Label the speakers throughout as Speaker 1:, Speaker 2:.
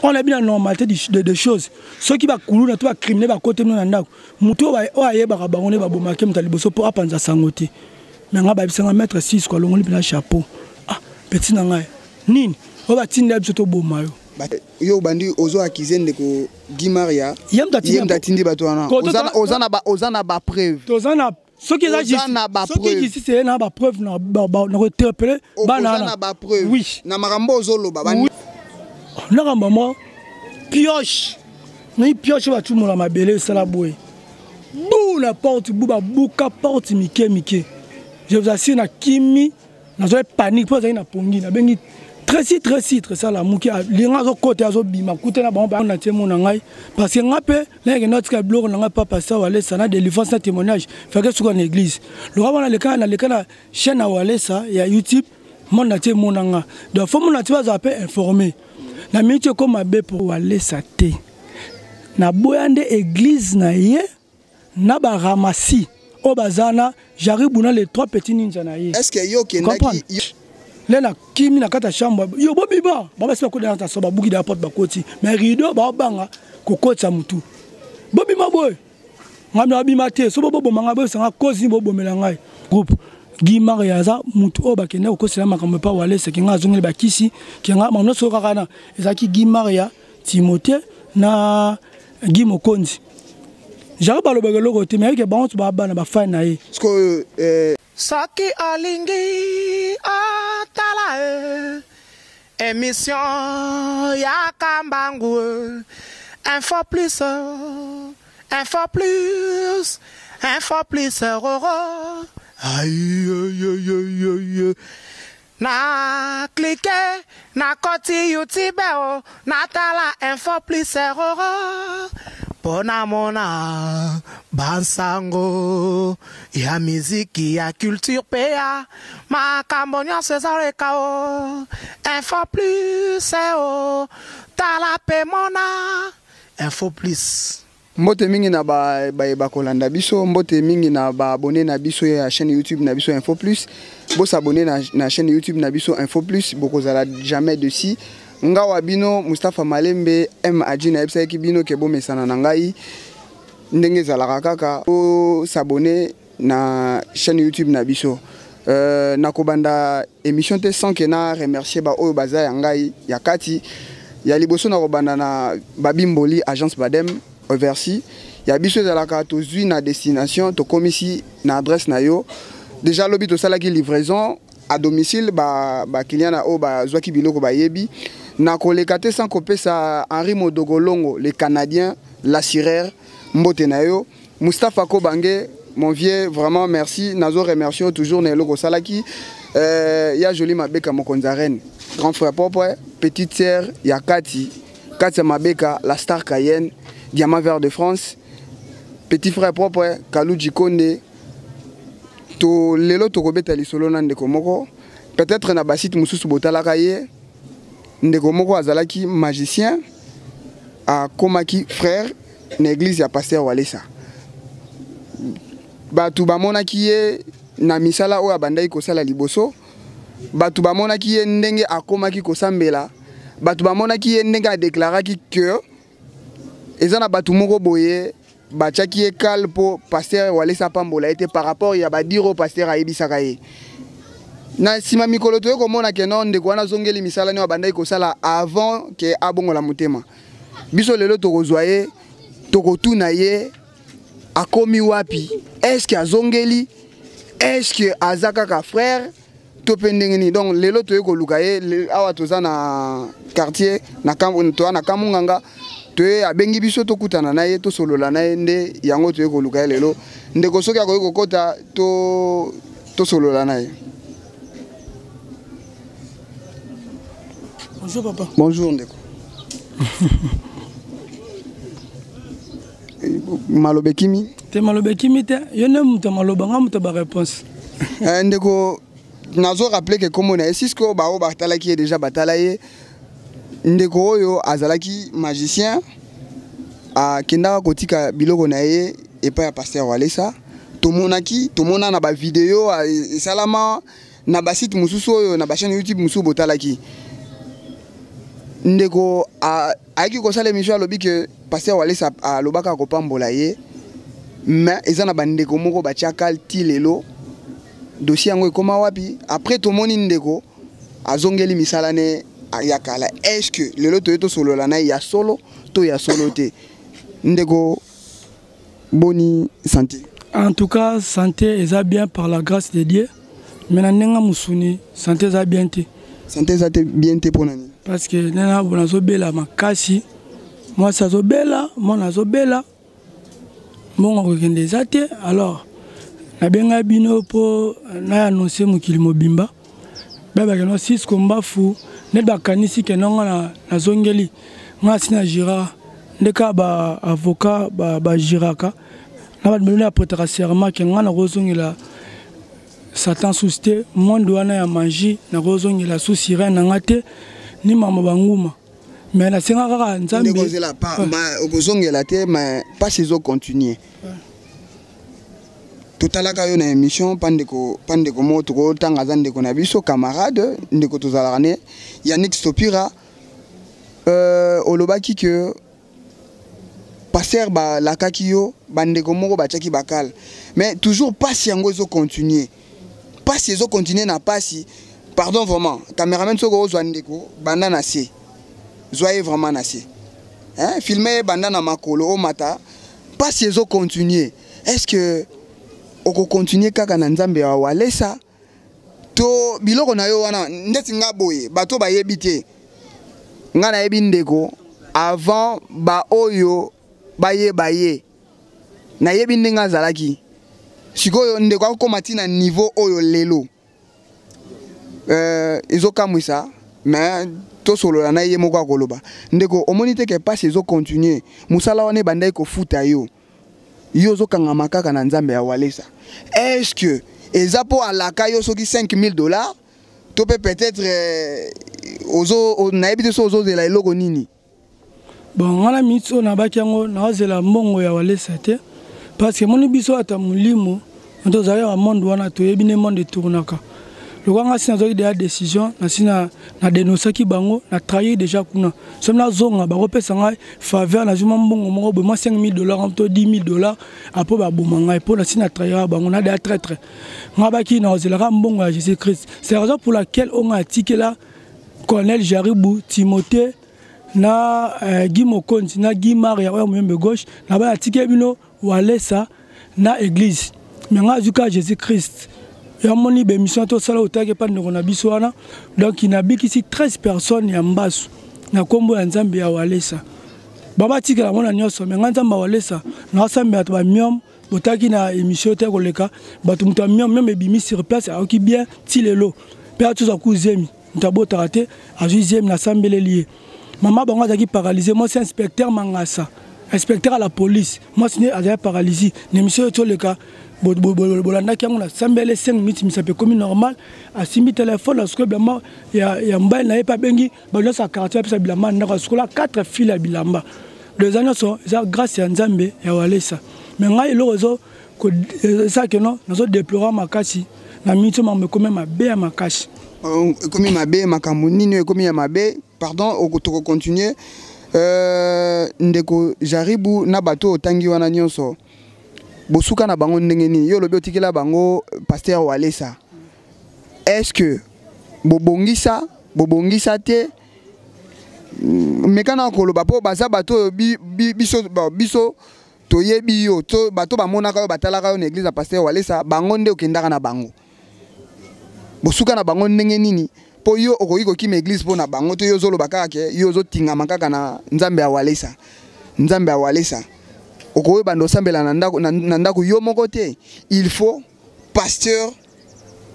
Speaker 1: On a bien la normalité des choses. Ceux qui va couler, tu vas criminel, va côté nous n'en Moutou va ayer barabaroné va bomaker m'taliboso pour apprendre à s'angoter. Mais on va bien mettre 6 quoi, l'on lui chapeau. Ah, petit nangai. Nini, on va tinder bientôt beau maillot.
Speaker 2: Yo bandi ozo accusé ndeko Guy Maria.
Speaker 1: Yem
Speaker 2: datindi batwana. Ozana ba preuve.
Speaker 1: Ozana ce qui est ici c'est na ba preuve na interpeller banana.
Speaker 2: Ba preuve.
Speaker 1: Oui.
Speaker 2: Na marambo ozolo babani.
Speaker 1: Na maman pioche. Ni pioche va tout la mabele sala boy. Bou la porte bouba bouka porte mike. Je vous assure na kimi na zo panique pour na pongi na bengi très ça la mouki linga zo côté azo bima koute na ba na temo na ngai parce que ngape là que notre blog na pas passer wale ça na délivrance na témoignage fait que sur une église le roi na le chaîne à wale ça ya YouTube mon na temo na nga donc faut mon atiba za peu informer na minute comme abe pour wale ça té na boyande église na ye na ba ramasi o bazana j'arrive na les 3 petits ninja na ye
Speaker 2: est-ce que yo kendaki
Speaker 1: Lena kimi na kata chambre yo bobiba baba sima ko dans ta soba buki da porte ba koti mais rideau ba banga ko kota mutu bobima boy ngami abima te so bobo manga boy sanga kozi bobo melangai groupe Guy Maria za mutu o ba kende ko sila makambo pa wale se kinga zongeli ba kisi kinga mamno so kakana ezaki Guy Maria Timothée na Guy Mokonzi jara ba lobaka loko te mais ke ba on ba bana ba fa na ye
Speaker 3: Saki alingi atala émission ya kambangu info plus aïe na cliquer na koti YouTube na tala info plus Pona mona bansango ya miziki ya culture pea makambonya César kao info plus tala pe mona info plus
Speaker 2: mbote mingi na ba kolanda biso mbote mingi na ba abonné na biso ya chaîne YouTube na biso info plus bo s'abonner na chaîne YouTube na biso info plus bokozala jamais dessus Ngawa bino Mustafa Malembe Adjina ebisa bino kebo mesana na ngai ndenge zalaka kaka o s'abonner na chaîne YouTube na biso na kobanda émission te sans que na remercier ba oyo baza ya ngai ya kati ya liboso na kobanda na Babimboli agence Badem Oversi ya biso zalaka tozui na destination to komisi na adresse na yo déjà lobi to salaki livraison à domicile ba client na o ba zwaki biloko ba yebi na kolekate sans kopesa Henri Modogolongo le Canadien l'assureur mbote na yo Mustafa Kobange mon vieux vraiment merci nazo remercie toujours na loko salaki ya joli mabeka mokonzaren grand frère propre petite sœur ya Kati Mabeka la star Cayenne Diamant Vert de France petit frère propre Kalou Jikonde to lelo to kobeta lisolo na ndeko moko peut-être na basite mususu botalaka ye ndeko moko azalaki magicien a komaki frère na église ya pasteur Walesa batu bamonaki ye na misala oyo abandaki kosala liboso batu bamonaki ye ndenge akomaki kosambela batu bamonaki ye ndenge adeklaraki que ezana batu moko boye bachaki ye kal po pasteur Walesa pambola était par rapport ya badiro pasteur ayebisaka ye na sima mikolo to komona ke non ndeko wana zongeli misala ni abandaki kosala avant que abongola mutema biso lelo to kozwaye to kotuna ye akomi wapi est-ce que azongeli est-ce que azaka ka frère to pendengeni donc lelo to ekoluka ye awa toza na quartier na Kamunganga to abengi biso to kutana na ye to solola na ye nde yango to ekoluka ye lelo ndeko soki akoki kokota to solola na ye.
Speaker 1: Bonjour papa.
Speaker 2: Bonjour ndeko. Malobekimi.
Speaker 1: Te malobekimi te. Yo ne muta malobanga muta ba réponse.
Speaker 2: Ndeko nazo rappeler que comme on a Cisco ba o batalaki est déjà batalaye. Ndeko oyo azalaki magicien a kenda kotika biloko na ye et pas pasteur Walesa. Tomona na ba vidéo et salama na ba site mususu oyo na ba chaîne YouTube mususu botalaki. ndeko aiki kosala émission alobi que pasteur Walesa alobaka kopambola ye mais eza na bandeko moko batia kalti lelo dossier yango ekoma wapi après tomoni ndeko azongeli misala ne ya kala. Est-ce que lelo toyeto solo la na ya solo to ya solo te ndeko boni santé?
Speaker 1: En tout cas, santé est bien par la grâce de Dieu. Maintenant, musuni santé est bien te.
Speaker 2: Santé est bien te pour nani?
Speaker 1: Parce que nena bonazo bela makasi. Moi ça zo bela, moi nazo bela. Bon on rekende zate. Alors, na benga bino po na annoncer mukili mobimba. Baba keno 6 komba fu. Ne ba kanisi kenonga na zongeli. Nga sina jira. Ndeka ba avocat ba jiraka. Na ba melona prêter serment que nga na rozongela Satan souste monde wana ya magie na rozongela sous sirène ngate ni mama banguma. Mais na senga kaka nzambe
Speaker 2: ndeko pa okozongela te mais pas saison continuer. Totalaka yo na émission pandeko moto ko tanga zandeko na biso camarade ndeko tozalaka ne Yannick Stopira olobaki que passer ba la kakio bandeko moko bachaki bakal mais toujours pas si yango zo continuer pas si zo continuer na pas si pardon vraiment caméraman soko zo ndeko banda na se zoye vraiment na se hein filmer banda na makolo o mata pas si zo continuer. Est-ce que oko continuer kaka na nzambe ya Walesa to biloko na yo wana ndeti nga boye bato ba yebite nga na yebi ndeko avant ba oyo baye na yebi ndinga zalaki sikoyo ndeko akoma tina niveau oyo lelo ezokamwisa mais to solo na ye moko akoloba ndeko omonite ke passe ezo continuer musala wane bandai ko futa yo zokanga makaka na nzambe ya Walesa. Est-ce que ezapo alaka yo soki $5,000 to peut-être ozo na ebite so ozo de la eloko nini?
Speaker 1: Bon, ngala mitso na bakiango na zela mbongo ya Walesa te parce que moni biso ata mulimo ndo zaya wa monde wana to yebine monde tournaka. Le grand sina zoki de décision na sina na dénoncer bango na trahir déjà kuna. Somme la zonga ba repesa ngai faveur na juma mbongo moko bo moi $5,000 en to $10,000 après ba bomanga pour na sina trahir bango na de traître. Ngabaki na zela mbongo ya Jésus Christ. C'est la raison pour laquelle on a tiqué là Colonel Jaribou Timothée na Guy Mokonzi na Guy Maria wa mwembe gauche na ba tiqué bino Walesa na église. Mais ngazuka Jésus Christ. Ya moni be mission to sala otake pa ndeko na biso wana donc il nabiki si 13 personnes ya mbasu na kombo ya nzambe ya Walesa baba tikela mona nyoso me nzamba Walesa na sambe ato ba miom otaki na émission te koleka bato muta miom même ebimi sur place aoki bien tilelo pe atuza kuzemi ntabota raté a 6e na sambele lié mama bango azaki paralysé moi c'est inspecteur Mangasa inspecteur à la police moi c'est azaki paralysé l'émission to leka bolanda ki na sambele 5 minutes mi ça peut comme normal a simi téléphone parce que blanc ya mbay na pas bengi ba sa quartier ça bilamba na ko la 4 filles à bilamba deux années sont ça grâce à Nzambe ya Walesa mais ngai le réseau que ça que non nous déplorer makasi na minute me comme ma bé à makasi
Speaker 2: comme ma bé makamuni comme ma bé pardon au to continuer ndeko Jaribu na bato tangi wana nyonso bosuka na bango ndengeni yo lobi otikela bango pasteur Walesa. Est-ce que bobongisa te mekana koloba po baza bato biso toyebi yo to bato bamonaka yo batalaka yo na église ya pasteur Walesa bango nde okendaka na bango bosuka na bango ndengeni po yo okoki kokima église po na bango to yo zoloba kaka ke yo zotingama kaka na nzambe ya Walesa okowe bando sambela na ndako yo moko te il faut pasteur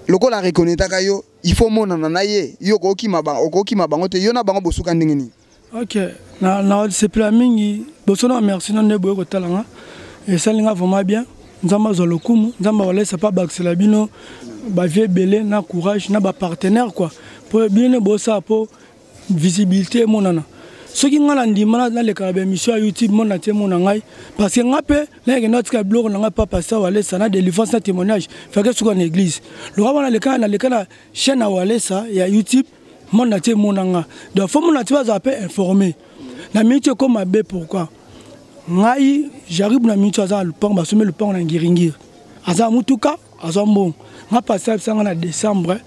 Speaker 2: loko la reconnaître yo il faut mona na ye yo okoki mabango te yo na bango bosuka ndengeni.
Speaker 1: OK na c'est plan mingi bosona merci non nebo ko talanga et ça linga vraiment bien nzamba zo lokumu nzamba Walesa pas baxela bino ba vie belé na courage na ba partenaire quoi pour bien bossa pour visibilité monana ce qui ngala ndimana na le ka émission YouTube mon atie mon ngai parce que ngape na notre ka blog na pas pasteur Walesa na délivrance na témoignage fait que sur une église le roi na le ka na chaîne Walesa ya YouTube mon natie monanga donc faut mon natie va zapper informé na minute comme mabe pourquoi ngai j'arrive na minute za le pont ba sommer le pont na ngiringir aza mutuka aza mbon nga passé sanga na décembre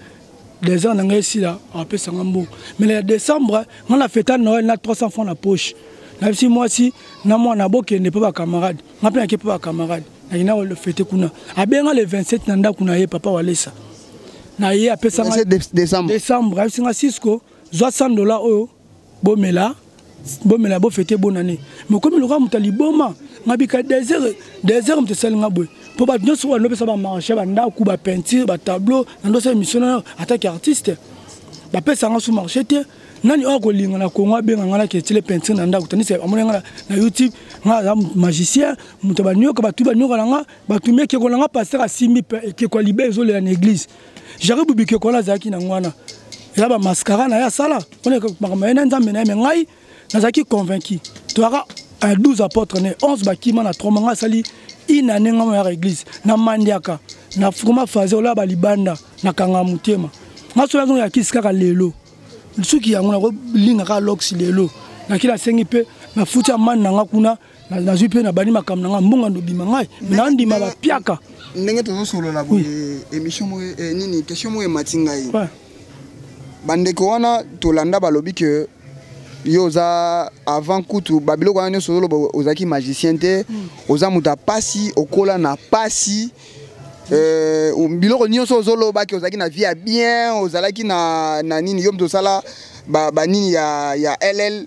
Speaker 1: des ans ngai ici là après sanga mbon mais le décembre on a fêté Noël na 300 francs na poche na si moi si na moi na boke ne pas camarade nga pe na pas camarade na ina le fêté kuna abenga le 27 nanda kuna ye papa walesa na ye après sanga décembre singa Cisco $60 oyo bomela bo fêter bonne année mais comme le roi mutali boma ngabika des heures mte sel ngabwe pour ba nyoso wa lobe sa ba marché ba ndaku ba peinture ba tableau ndo sa missionnaire attaque artiste ba pesa nga sous marché te nani o ko linga na ko ngabe ngana ke tele peinture na ndaku tani se amonenga na YouTube nga magicien mutaba nyoka ba tuba nyoka nga ba tumie ke ko nga passer à 6000 ke ko libé zo le na église j'arrive bubike ko la zaki na ngwana ya ba mascara na ya sala on est makamena nzambe na me ngai nazaki convaincu tu auras un 12 apôtres 11 bakima na 3 manga sali ina nenga mo ya église na mandiaka na fuma faze ola ba libanda na kanga mutema ngaso yango ya kiska lelo suki yango na linga ka lox lelo na kila sengi pe na futa man nanga kuna na zupe na bani makam nanga mbonga ndo bima ngai na ndima ba piaka
Speaker 2: ndenge tozo solo la boye émission mo nini question mo matinga yi bande ko wana to landa balobi que yoza avant kutu babilo kwa nyo solo ozaki magicien te oza muta pasi okola na pasi biloko nyonso ozolo baki ozaki na vie bien ozalaki na nini yom to sala ba nini ya LL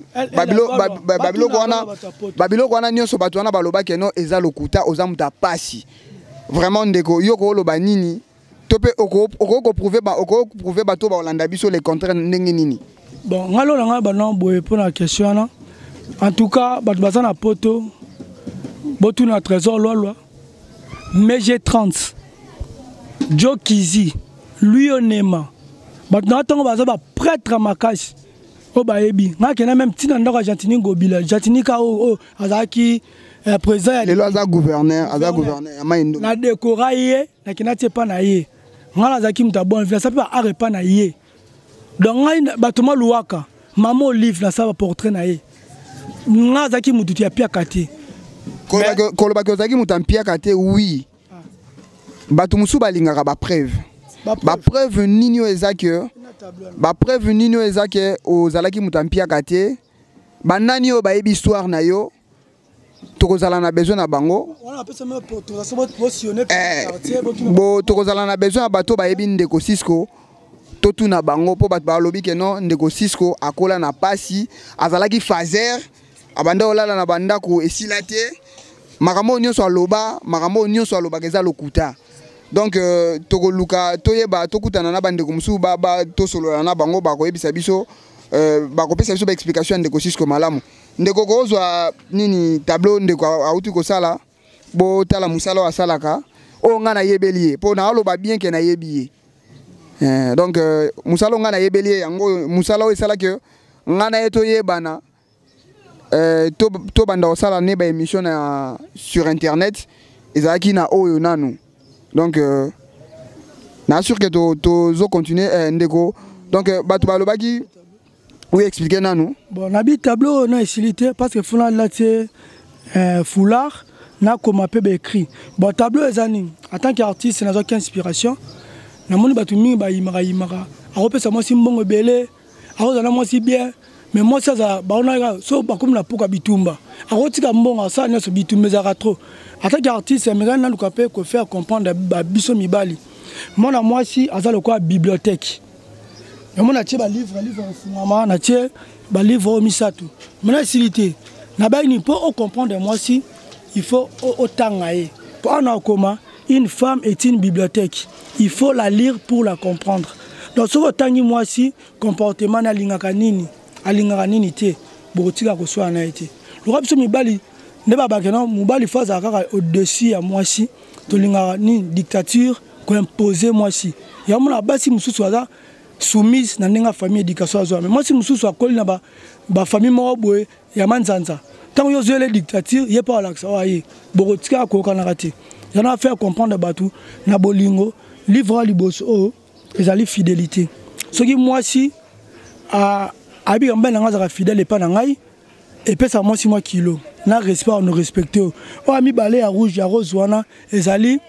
Speaker 2: babilo kwa nyonso bato wana balobaki no eza lokuta oza muta pasi vraiment ndeko yoko loba nini tope oko prouver bato ba Olanda biso le contraire ndenge nini.
Speaker 1: Bon, ngalo nga bana boye pour la question là. En tout cas, bat bazana poto botu na trésor loi. Mais j'ai 30. Joe Kizi, lui onema. Bat na tongo bazaba prêtre à Makash. O baebi. Nga kena même tina ndoko Argentine ngobila. Argentine ka o azaki président
Speaker 2: le loza gouverneur, amayindo.
Speaker 1: Na décora ye, na kena tepa na ye. Nga azaki mtabon, vient ça peut arepa na ye. Donc batoma luaka maman Olive na saba portrait na ye nga zaki mututi ya pia kate
Speaker 2: ko ba ko zaki mutampia kate oui batu musu balingaka ba preuve nini ezake ozalaki mutampia kate banani yo bayebi histoire na yo tokozala na besoin na bango tokozala na besoin na bato bayebi ndeko Cisco tout na bango po bat ba lobi ke non ndeko Cisco akola na pasi azalaki fazer abanda olala na banda ko esilate makambo nyonso aloba keza lokuta donc toko luka toyeba tokutana na bandeko musu ba to solo na bango ba ko ebisa biso ba ko pesa biso ba explication ndeko Cisco malamu ndeko ko ozwa nini tableau ndeko auti ko sala bo tala musala wa salaka o ngana yebelie po na aloba bien ke na yebiye. Donc musalo ngana yebeli yango musalo esala que ngana eto yebana to banda osala ne ba émission sur internet ezaki na oyo nanu donc na sûr que to zo continuer ndeko donc batu balobaki oui expliquer nanu
Speaker 1: bon nabi tableau na facilité parce que funa latie foulard na comme peu écrit bon tableau ezani en tant qu'artiste na zo inspiration na moni batu mingi ba yimaka akopesa moi si mbongo belé akozana moi si bien mais moi ça baona so bakomi na puka bitumba akotika mbongo ça nyoso bitumba za trop attaque artiste mais na luka pe ko faire comprendre ba biso mibali mona moi si azalo kwa bibliothèque na mona tie ba livre fungama na tie ba livre au misato mona silité na ba ni pour comprendre moi si il faut otangaye pour en comment une femme est une bibliothèque. Il faut la lire pour la comprendre. Donc, ce que moi aussi, comportement na lingaka nini te, botika ko so na été. Le rap so mibali ne ba bakena mobali faza kaka au-dessus à moi si, to lingaka ni dictature ko imposer moi si. Ya mona basi mususu aza soumise na ninga famille éducation azo. Mais moi si mususu akoli na ba famille mo boye ya manzanza. Tant yo zo les dictature, yé pas l'accès aye. Botika ko kana te. J'en ai fait comprendre Batou, Nabolingo, livre à Liboso, et à fidélité. Ce qui moi si, abi ngamba nanga za fidèle pas na ngai et puis ça moi si moi kilo na respect on respecter o ami balé à rouge ya rose wana ezali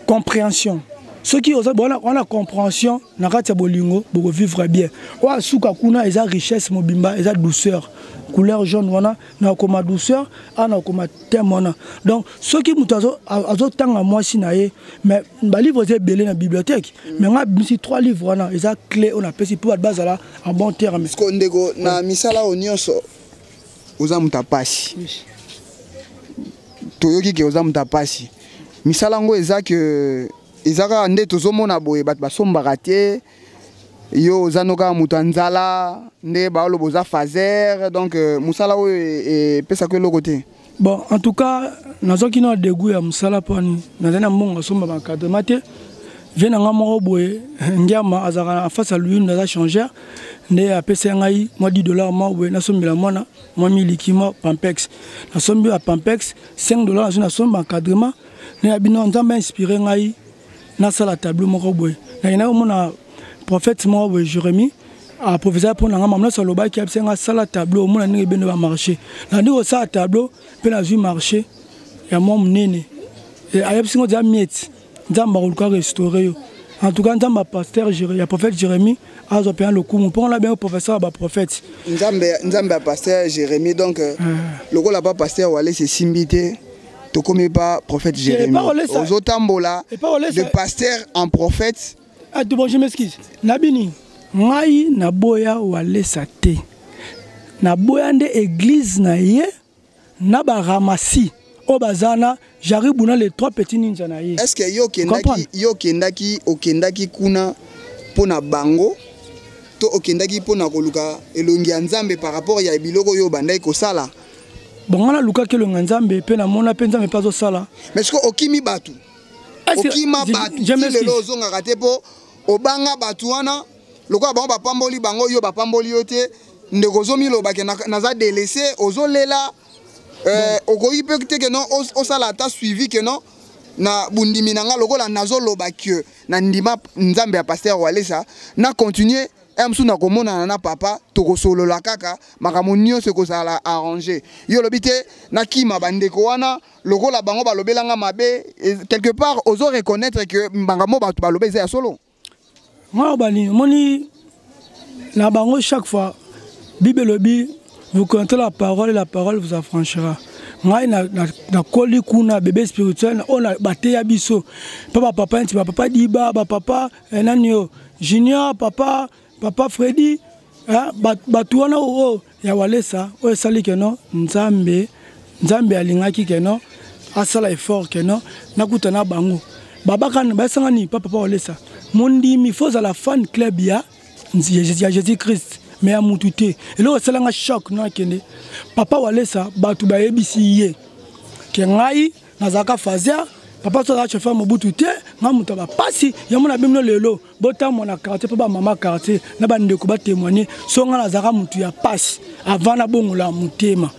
Speaker 1: compréhension ceux qui on a compréhension na kati bolingo boko vivre bien o suka kuna eza richesse mobimba eza douceur couleur jaune wana na koma douceur ana koma thème wana donc ceux qui mutazo azo tanga moi si na ye mais ba livre c'est belé na bibliothèque mais nga bisi 3 livres wana eza clé on appelle si pour base là en bon terme
Speaker 2: parce que ndeko na misala onyoso oza mutapasi toyoki ke oza mutapasi misala ngo eza que ezaka nde tozomona boye bato basombaka te yo oza noka moto nzala nde baolo boza fazer donc musala oyo epesaka eloko te.
Speaker 1: Bon en tout cas nazoki na dégoût ya musala pani nazali na mbongo asomba bankadrema te vie na nga moko boye ngiama azalaka en face à lui naza changer nde apesa ngai mwa $10 mwa boye nasombela mwana mwa miliki mwa pampex nasombi ya pampex $5 nazo nasomba encadrement ne ya bino nzambe inspiré ngai nasala tableau moko boye na omona prophète moko boye Jérémie a professeur pour nga mamna saloba ki absenga sala tableau omona ndenge beno ba marché na ndiko sala tableau pe na vu marché ya mom nene et ayebsingo za miet nzamba ko restaurer yo en tout cas nzamba pasteur Jérémie ya prophète Jérémie azo pe le coup pour la bien professeur ba prophète
Speaker 2: nzamba pasteur Jérémie donc le la pas pasteur wale c'est simbité to comme pas prophète Jérémie aux otambola de pasteur en prophète.
Speaker 1: Ah bon je m'excuse nabini ngai na boya wale sate na boya nde église na ye na ba ramasi o bazana j'arrive dans les 3 petits ninja na ye.
Speaker 2: Est-ce que yo kendaki kuna pona bango to okendaki pona koluka elongi ya nzambe par rapport ya biloko yo bandai ko sala?
Speaker 1: Bon on a luka ke longa nzambe pe na mona penza me pas au sala.
Speaker 2: Mais est-ce que okimi batu? Okima batu. Lelo zonga kate po obanga batu wana lokwa bango bapamboli bango yo bapamboli yo te ndeko zomi lo bake naza délaissé ozolela okoyi pe te ke non osala ta suivi ke non na bundimi nanga lokola nazo lo bake na ndima nzambe ya pasteur Walesa na continuer emsu na komona na papa tokosolola kaka makambo nyonso ekozala arranger yo lobite na kima bandeko wana lokola bango balobelanga mabe quelque part ozo reconnaître que mbangamo batu balobe za solo.
Speaker 1: Moi bani moni na bango chaque fois Bible lobi vous connaissez la parole et la parole vous affranchira. Ngai na koli kuna bébé spirituel on a baté ya biso papa nti papa diba papa nanio junior papa Freddy batu wana o ya Walesa o sali keno nzambe alingaki keno asala effort keno nakutana bango babaka ba sanga ni papa Walesa mondi mi faut à la fan club ya Jésus Christ mais à mutute et là c'est un choc non kende papa Walesa batu ba yebisi ye ke ngai nazaka fazia papa so la chauffeur mobutu te nga muta ba pasi ya mona bimno lelo bota mona quartier papa mama quartier na ba ndeko ba témoigner so nga nazaka mutu ya pasi avant na bongola mutema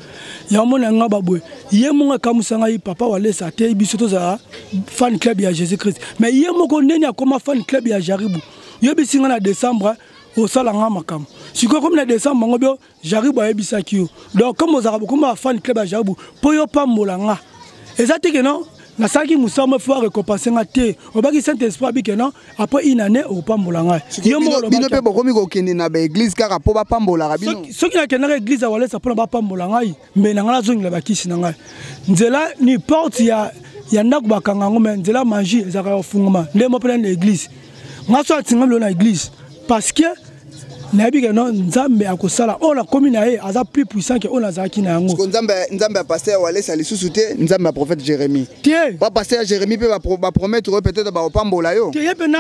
Speaker 1: ya mona nga babwe ye monga kamusanga yi papa Walesa te biso to za fan club ya Jésus Christ mais ye moko neni akoma fan club ya Jaribu ye bisinga na décembre au salanga makam si comme na décembre ngobio Jaribu ya bisaki yo donc comme ozaka comme fan club ya Jaribu po yo pambola nga ezate que non na saki musama faut récompenser ngate obaki Saint-Esprit bi que non après une année au pambola nga
Speaker 2: yo mo bino pe bokomi ko kende na ba église kaka po ba pambola rabino
Speaker 1: soki na kende na église ya Walesa po na ba pambola ngai mais na ngala zongi la bakisi na ngai nzela ni porte ya ndako bakanga ngome nzela magie ezaka ofunguma ndemo pe na église ngaso atingam na église parce que nabi que non nzambe akosala on a commis na ye aza plus puissant que on a zaki na yango
Speaker 2: nzambe pasteur Walesa lisusu te nzambe prophète Jérémie pas pasteur Jérémie peut va promettre peut-être ba opambola yo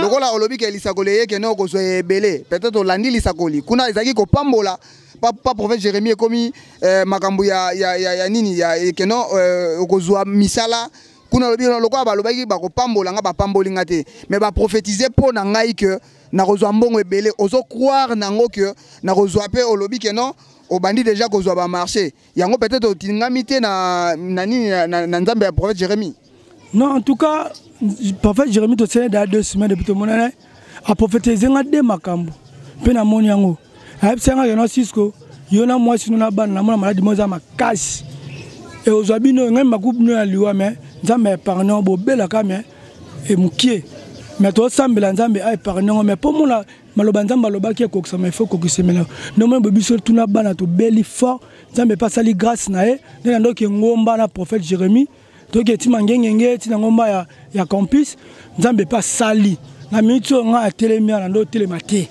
Speaker 2: lokola olobi ke lisakole ye ke no ko so ebele peut-être olandi lisakoli kuna ezaki ko pambola pas prophète Jérémie komi makambo ya nini ya ke no okozwa misala kuna lokola balobaki ba ko pambola nga ba pamboli ngate mais ba prophétiser pour na ngai que na kozwa mbongo ebele ozo croire nango que na kozwa pe olobi ke non au bandit déjà kozwa ba marché yango peut-être otingami te na nani na nzambe ya prophète Jérémie.
Speaker 1: Non en tout cas prophète Jérémie to c'est dans 2 semaines depuis tout mon année a prophétisé nga de makambo pe na moni yango ayebisanga yona Cisco yona mwasi nuna bana na mona maladi moza makasi et aujourd'hui no ngai makubno ya liwa mais nzambe épargne bobela kame et mukie mais to sambela nzambe a épargne mais pour mona maloba nzambe alobaki ekokisa mais il faut kokisemela no mona bobiso tuna bana to beli fort nzambe pasali grâce na e na ndoki ngomba na prophète Jérémie toki etima ngengenge tina ngomba ya campus nzambe pasali na mito nga atelemi na ndo telema te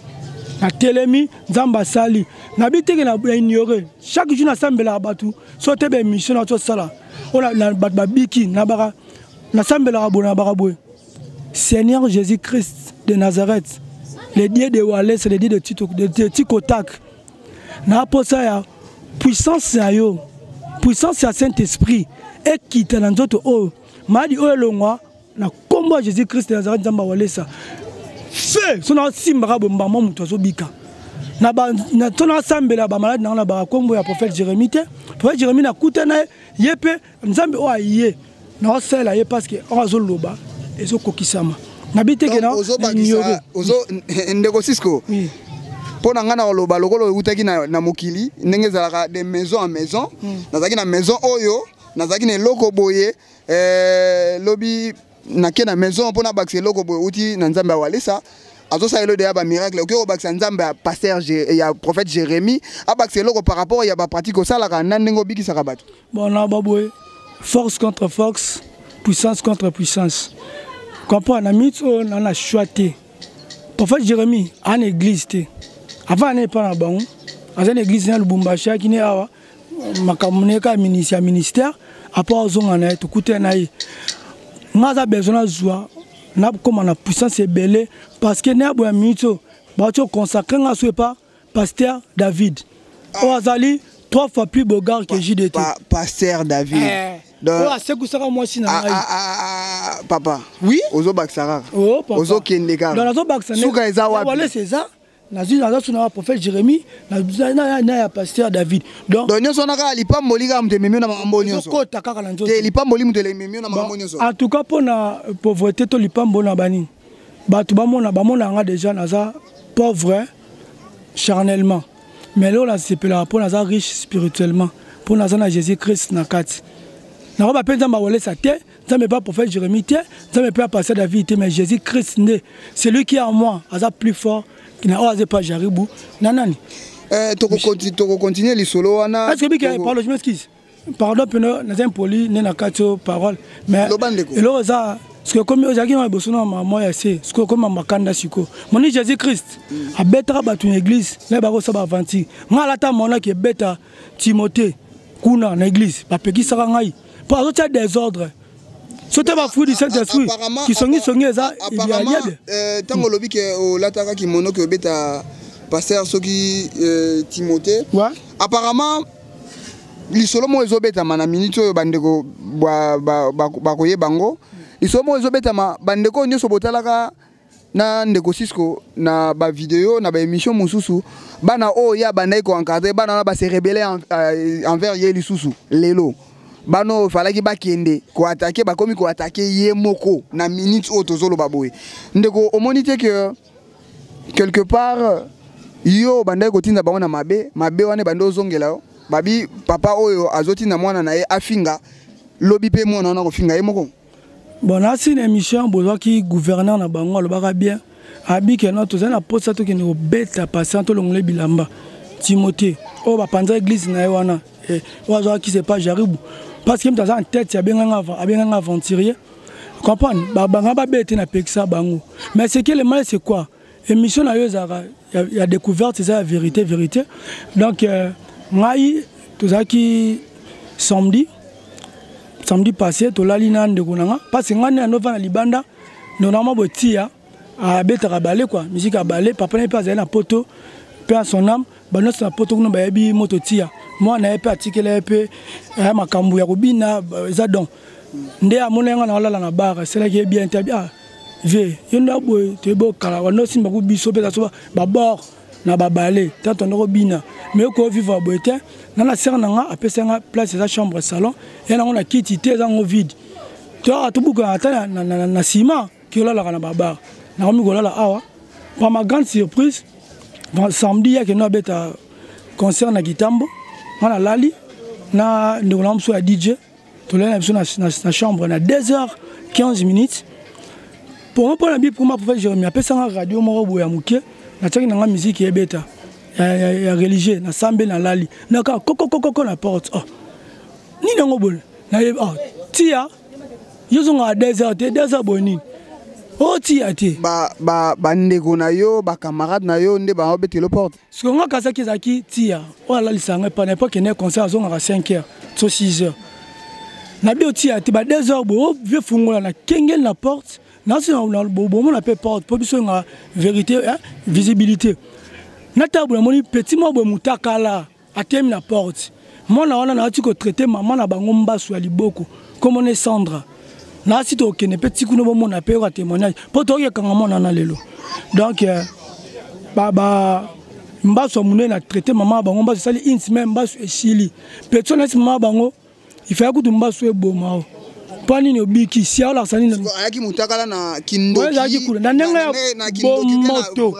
Speaker 1: na telemi nzamba sali na biteke na ignorer chaque jour na sambela batu so te be mission na to sala ona na babiki na baka na sambela bona baka boy Seigneur Jésus-Christ de Nazareth le Dieu de Walès le Dieu de Tikotak na posa ya puissance ya yo puissance ya Saint-Esprit et qui te na nzoto o madi o elongwa na kombo Jésus-Christ de Nazareth nzamba Walesa feu sona simba bo mbamo muto azobika na ba na tona sambela ba malade na ba kombo ya prophète Jérémie te prophète Jérémie na kutana yepe nzambe o aye na osela ye parce que on azoloba ezo kokisama na biteke na
Speaker 2: ozo ndeko Cisco pona ngana oloba lokolo utaki na mokili ndenge zalaka de maison en maison nazaki na maison oyo nazaki na loko boye lobi na kena maison pona bakse loko boye uti na nzambe Walesa azo sa elo de ba miracle okyo bakse nzambe ya pasteur ya prophète Jérémie abakse loko par rapport ya ba pratique osala ka nandengo bikisa ka bato
Speaker 1: bon na baboy force contre force puissance contre puissance comprend na mito na na choité prophète Jérémie en église te avant n'est pas na bango azana église na Lubumbashi akine awa makamuneka ministère après ozonga na to kuté na yi ngaza besoin joie na comme na puissance belé parce que na boya mito ba to consacrer nga so pas pasteur David Ozali 3 fois plus beau gars que JDT
Speaker 2: pasteur David papa
Speaker 1: oui
Speaker 2: ozo baksara
Speaker 1: oh papa
Speaker 2: ozo kendeka
Speaker 1: dans la zo baksana
Speaker 2: suka eza wapi
Speaker 1: wala c'est ça na zuna prophète Jérémie na ya pasteur David donc
Speaker 2: nyonso na ka lipamboli ka mtememio na mambo nyonso
Speaker 1: ko takaka na nzoto
Speaker 2: te lipamboli mtememio na mambo nyonso
Speaker 1: en tout cas pour na pauvreté to lipambo na bani batu bamona nga déjà naza pauvre charnellement mais là on s'appelle pour naza riche spirituellement pour naza na Jésus-Christ na kati na ba penza ma Walesa te nzambe pas prophète Jérémie te nzambe pas pasteur David te mais Jésus-Christ né celui qui est en moi aza plus fort qui n'a pas Jaribou nanani
Speaker 2: toko continuer les solo wana
Speaker 1: est-ce que bien parle je m'excuse pardon peno na impoli ne na kato parole mais elo za ce que comme ozaki na bosona maman ya c'est ce que comme makanda siko moni Jésus-Christ a bettra batu église na ba ko sa ba avanti ngala ta mona ki beta Timothée kuna na église ba pekisa ngai pour autre désordre. C'était ma fruit du Saint-Esprit qui sont ça et bien
Speaker 2: tant que lobi que lataka ki mono que beta pasteur soki Timothée apparemment lisolo mo ezobeta mana minute oyo bandeko ba koye bango lisolo mo ezobeta ma bandeko nyoso botalaka na ndeko Cisco na ba vidéo na ba émission mususu bana oya bandai ko encadrer bana ba se rebeller envers ye lisusu lelo bano falaki bakende ko attaquer ba komi ko attaquer ye moko na minute otozolo baboye ndeko omonite que quelque part yo bandai ko tinda bango na mabe wane bando zongela babi papa oyo azoti na mwana na ye afinga lobi pe mwana na ko finga ye moko
Speaker 1: bon là c'est une émission bozo qui gouverneur na bango lo baka bien abi que notre zana posa to ki ne beta patient to longole bilamba Timothée o ba panza église na wana et ozo qui c'est pas Jaribou parce que dans en tête ya benga aventurier comprendre ba banga ba bete na peksa bango mais c'est que le mal c'est quoi émission na yo zara il y a découverte c'est la vérité donc ngai tozaki samedi passé to lali na ndeko nanga parce que ngani na nova na libanda normalement botia a betara balé quoi musique à balé papa n'est pas na poto peu à son âme bano na poto no bayebi moto tia moi na epe article epe makambu ya kobina za don nde amonenga na wala na bar c'est là qui est bien tabia ve yonda boy te bo kala wana simba ku biso pe so ba bord na ba balé tant on robina mais ko vivre boete na la sœur nanga apesa nga place za chambre salon et na on a kiti te za ngo vide to atubuka ata na ciment ki la na ba bar na mi gola awa pour ma grande surprise samedi ya keno beta concert na Kitambo on lali na ndeko na ya DJ to lena biso na chambre na 2h15 minutes pour moi pour la pour ma professeur Jérémy apesa nga radio moko boya muke na taki na musique ya beta ya religieux na sambe na lali na ka koko na porte oh ni nango bol na oh tia yozo nga 2h boni oh tia ti
Speaker 2: ba ndeko na yo ba camarade na yo nde ba obetelo porte
Speaker 1: ce nga kasa ki tia oh lali sanga pa na pas que ne concert zonga à 5h so 6h na bi tia ti ba 2h bo vieux fungola na kengel na porte na si na bon na pe porte pour biso nga vérité visibilité na table moni petit mo bo mutakala atemi na porte mona wana na tiko traiter maman na bango mbasu ya liboko comme on est Sandra na si to kene petit kuno bo mona pe ka témoignage po to ye kanga mona na lelo donc baba mbasu mune na traiter maman bango mbasu sali ins même mbasu esili petit na si maman bango il fait que mbasu e boma pani ni obiki si ala sani na
Speaker 2: ayaki mutakala na kindoki
Speaker 1: na nenga moto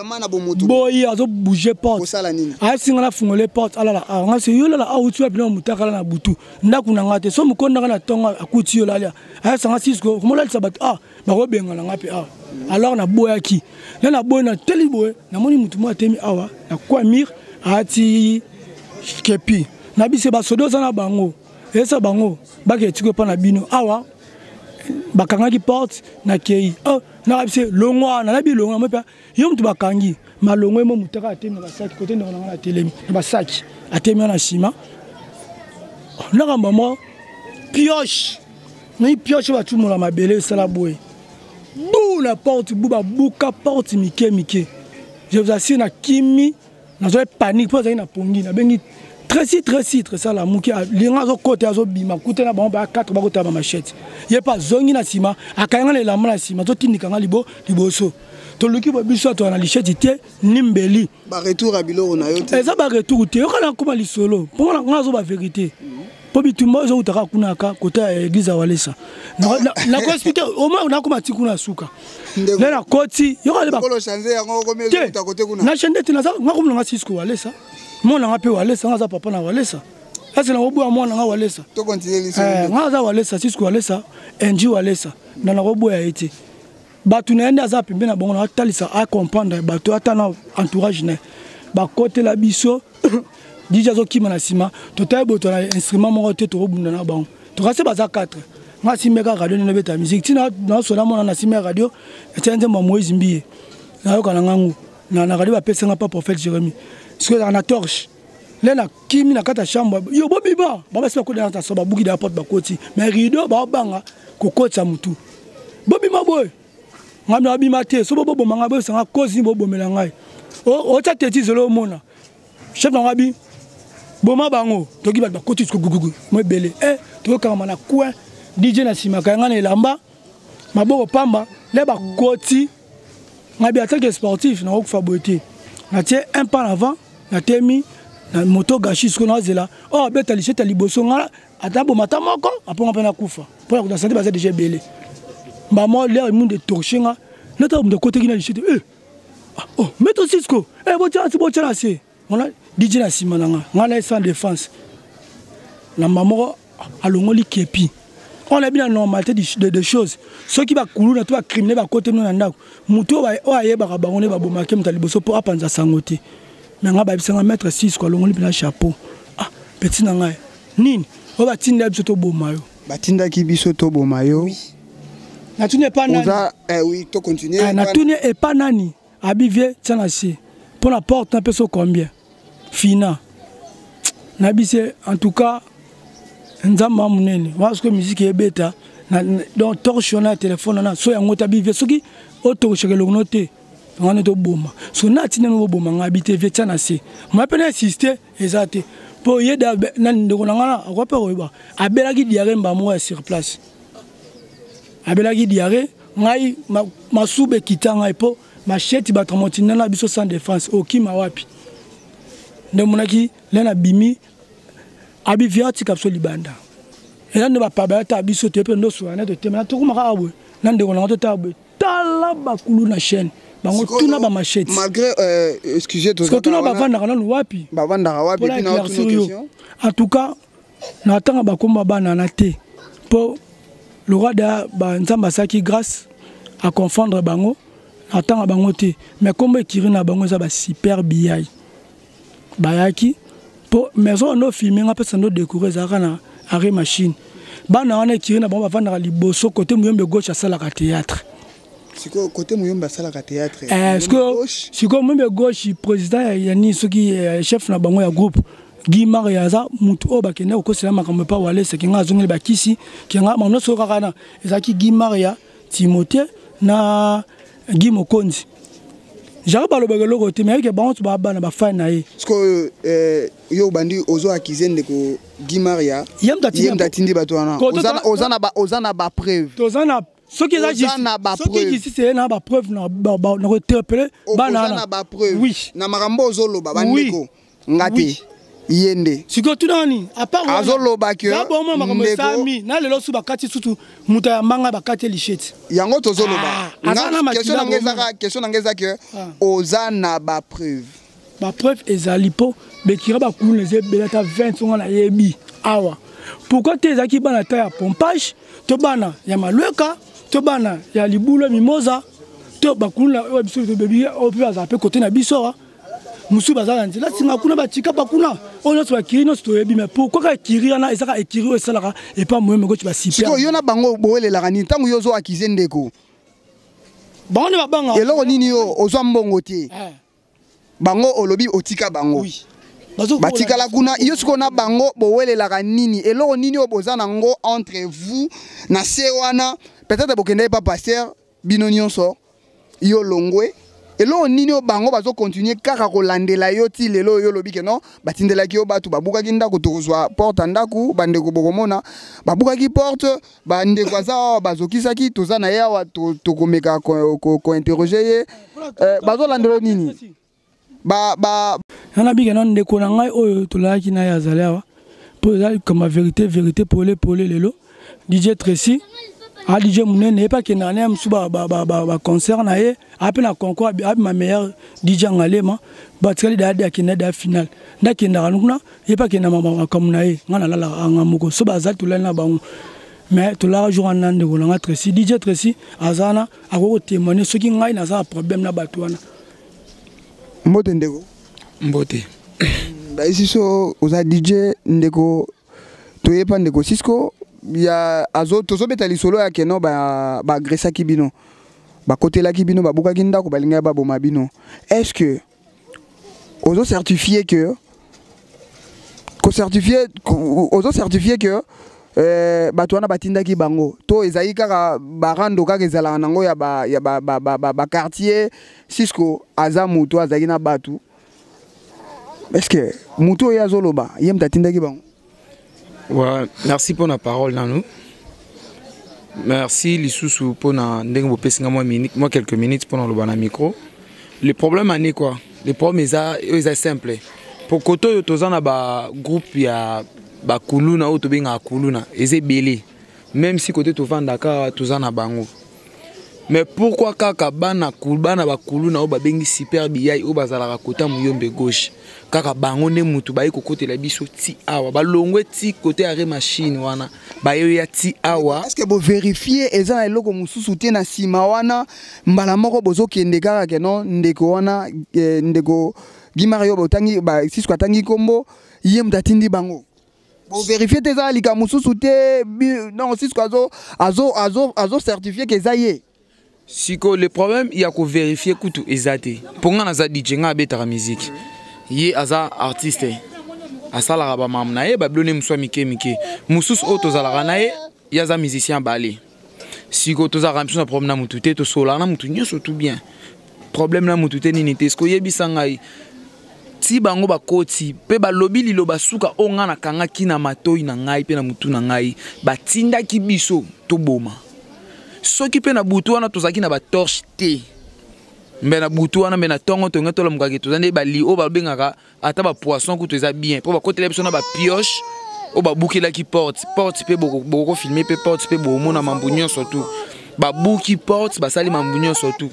Speaker 1: boyi azo bouger porte ay singa na fungole porte ala la nga se yola la autu ya bino mutakala na butu ndaku na ngate so mukonda na tonga akuti yola ala ay sanga sisko komola sabat ba ko benga na ngape alors na boyaki na boy na teliboy na moni mutu mo atemi awa na kwa mir ati kepi na bise ba sodo sana bango esa bango bake tiko pa na bino awa bakangaki porte na kei oh na bise longwa na bi longwa mo pa yo mtu bakangi malongwe mo mutaka atemi na saki kote ndona na telemi ba saki atemi na sima na kamba mo pioche ni pioche ba tumo la mabele sala boy bou la porte buba buka porte mike je vous assure na kimi na zo panique pour ça na pongi na bengi très ça la muki linga zo côté azo bima kutena ba 4 ba kota ba machette ye pas zongi na sima akanga le lama na sima zo tindika nga liboso to luki ba biso to na lichette te nimbeli
Speaker 2: ba retour à biloro na yo te
Speaker 1: eza ba retour te yo kana kuma lisolo pour nga zo ba vérité po bitumba zo utaka kuna ka kota église walesa na hospital au moins na kuma tikuna suka le na koti yo kale ba
Speaker 2: ko lo changer yango ko mezo utakote kuna
Speaker 1: na chendete na nga kuma nga sisko walesa mona nga pe walesa nga za papa na walesa asa na obu mona nga walesa
Speaker 2: to continuer l'histoire
Speaker 1: nga za walesa sisko walesa enji walesa na na obu ya ete batu na ende za pembe na bongo na talisa a comprendre batu ata na entourage na ba côté la biso dija zo kima na sima to tayebo to na instrument mo te to obunda na bango to kase baza 4 nga simeka radio na beta musique tina na so na mona na simeka radio etende mo Moïse Mbiye na yo kana ngangu na radio ba pesa nga pa prophète Jérémy parce que na torche là na kimi na kata chambre yo bobiba baba sima ko dans ta soba buki da porte ba koti mais rideau ba banga ko kota mutu bobima boy ngam bima te so bobo manga bo sanga kozi bobo melangai o ta teti zelo mona chef na ngabi boma bango toki ba koti ko gugu mo belé to ka mana coin DJ na sima ka ngana elamba maboko pamba le ba koti ngabi attaque sportif na ko faboté na tie un pas en avant na temi na moto gashi ce qu'on a là oh beta licheta liboso ngala atabo matamoko aponga pena kufa pour que la santé base déjà belé ba mo l'air monde de torchinga na ta de côté qui na licheta oh meto Cisco botia na c'est on a DJ na simananga ngala sans défense na mamoko alongoli kepi on a bien la normalité de choses ceux qui va couler na to criminel ba côté nous na ndako muto ba o ayeba ka bangone ba bomake mtaliboso pour apanza sangote mais nga ba bisanga mettre 6 ko longoli na chapeau petit na ngai nini o ba tinda biso to bomayo
Speaker 2: batinda ki biso to bomayo
Speaker 1: na tune pas nani
Speaker 2: oui to continuer
Speaker 1: na tune et pas nani abivie tana si pour la porte un peu so combien fina na bise en tout cas nzamba munene parce que musique est bêta donc torche na téléphone na so yango tabive soki otorche ke lognote on est au boma so na tine no boma ngabite vietna na se ma pena insister ezate po yeda nan ndeko ngana akwape koyeba abelaki diarrhée mbamo ya sur place abelaki diarrhée ngai masube kitanga ipo machete batramontina na biso sans défense okima wapi ndemonaki lena bimi abi viati kapso libanda ela ne ba paba ta biso te pe ndo so na de te na to kuma ka abwe na ndeko na to ta abwe tala bakulu na chaîne bango tuna ba machette
Speaker 2: malgré excusez
Speaker 1: parce que tuna ba vanda kana wapi
Speaker 2: puis na autre question
Speaker 1: en tout cas na tanga ba komba bana na te pour le roi da ba nzamba saki grâce à confondre bango na tanga bango te mais comme ekiri na bango za ba super biai bayaki pour maison no filmer nga pesa no décorer za kana arrêt machine bana wana ekiri na bango ba vanda liboso côté muyombe gauche à sala ka théâtre.
Speaker 2: C'est quoi côté muyombe sala ka théâtre?
Speaker 1: Est-ce que c'est comme muyombe gauche président yani soki chef na bango ya groupe Guy Mariaza mutu o bakene ko sela makambo pa wale se kinga zongeli bakisi kinga mamno so kakana ezaki Guy Maria Timothée na Guy Mokonzi jara balo bagelo ko te mais ke bantu ba bana ba fa na ye
Speaker 2: parce que yo bandi ozo accuser ndeko Guy Maria yem datindi batwana ozana ba preuve
Speaker 1: tozana ce qui est ce qui ici c'est na ba preuve na interpeller bana
Speaker 2: na ba preuve
Speaker 1: oui
Speaker 2: na makambo ozolo ba bandeko ngati yende
Speaker 1: siko tunani à part
Speaker 2: azolo ba que
Speaker 1: d'abord makambo sami na lelo su bakati sutu muta ya manga bakati lichette
Speaker 2: yango tozolo ba question ngeza que ozana ba preuve
Speaker 1: ezali po bekira ba kulu les belata 20 songa na yebi awa pourquoi te ezaki bana ta ya pompage to bana ya malweka to bana ya libulo mimoza to bakulu na biso to bebi o pe azape côté na biso musu bazala nzela singa kuna batika bakuna ono so bakiri no so yebi mais pourquoi ka kiri na ezaka ekiri o salaka et pas moi me go tu ba super
Speaker 2: yo na bango bowelela ni tangu yo zo akize ndeko
Speaker 1: bango ne babanga
Speaker 2: eloko nini yo ozo mbongo te bango olobi otika bango
Speaker 1: oui
Speaker 2: batikala kuna yo siko na bango bowelela nini eloko nini o bozana ngo entre vous na se wana peut-être bokende pas passer bino nyonso yo longwe eloko nini o bango bazo continuer kaka kolandela yo ti lelo yo lobi ke non batindela ki yo batu babuka ki ndako tokozwa porte ndaku bande ko bokomona babuka ki porte bande kwa za bazokisa ki tozana yawa tokomeka ko interroger ye bazo landelo nini ba
Speaker 1: yana bige non ndeko na ngai oyo tolaki na ya zalawa pour comme vérité polé lelo DJ Tracy a DJ Munene pas que na nem suba ba concert na ye ape na concours abi ma meilleure DJ ngalema batkali da da kina da final ndakenda kanuna ye pas que na mama comme na ye ngana la ngamuko so bazali tulana bango mais tola jour en ande ko na Tracy DJ Tracy azana akoko témoigner ce qui ngai na za problème na batwana
Speaker 2: mbote ndeko
Speaker 4: mbote
Speaker 2: ba ici so oza DJ ndeko toyepa ndeko Cisco ya azo tozobeta lisolo ya keno ba agressa kibino ba kotela kibino ba buka kinda ko balinga ba boma bino est-ce que ozo certifié que batwana batinda ki bango to ezai kaka barando kaka ezala nango ya ba quartier Cisco azamu to azaki na batu est-ce que muto ya zoloba yem tatinda ki bango.
Speaker 4: Ouais, merci pour la parole dans nous. Merci Lissousou pour moi quelques minutes pour le micro. Le problème est quoi? Le problème est simple. Pour que tu aies un groupe ya ba kuluna ou tobenga kuluna, c'est belé. Même si côté tu vends Dakar, tu as un bango. Mais pourquoi kaka bana ba kuluna ou ba bengi super biyai ou bazala kota muyombe gauche? Kaka bango ne mutu ba iko côté la biso ti awa ba longwe ti côté arrêt machine wana ba yo ya ti awa.
Speaker 2: Est-ce que vous vérifiez ezana eloko mususu te na sima wana mbala moko bozo kende kaka ke non ndeko wana ndeko Gimario botangi ba Cisco atangi kombo yem datindi bango. Vous vérifiez tes alika mususu te non Cisco azo certifié que zaye.
Speaker 4: Siko le problème il y a que vérifier kutu ezate. Pour nga za DJ nga beta musique. Ye aza artiste. Asala ba mam na ye ba blone mswa mike. Musus auto za la na ye ya za musicien balé. Siko to za ramsu na problème na mutute to sola na mutu nyoso tout bien. Problème na mutute ni nité sko yebisa ngai. Ti bango ba koti pe ba lobi lilo basuka onga na kanga kina matoi na ngai pe na mutu na ngai batinda ki biso to boma. Soki pe na butu wana tozaki na ba torche te. Mbe na butu wana mbe na tongo to ngatola mukaki tozande ba li o ba bengaka ata ba poisson ku toza bien. Po ba kotela biso na ba pioche o ba bukela ki porte pe boko filmer pe porte pe bo mona mambunyo surtout. Ba buki porte ba sali mambunyo surtout.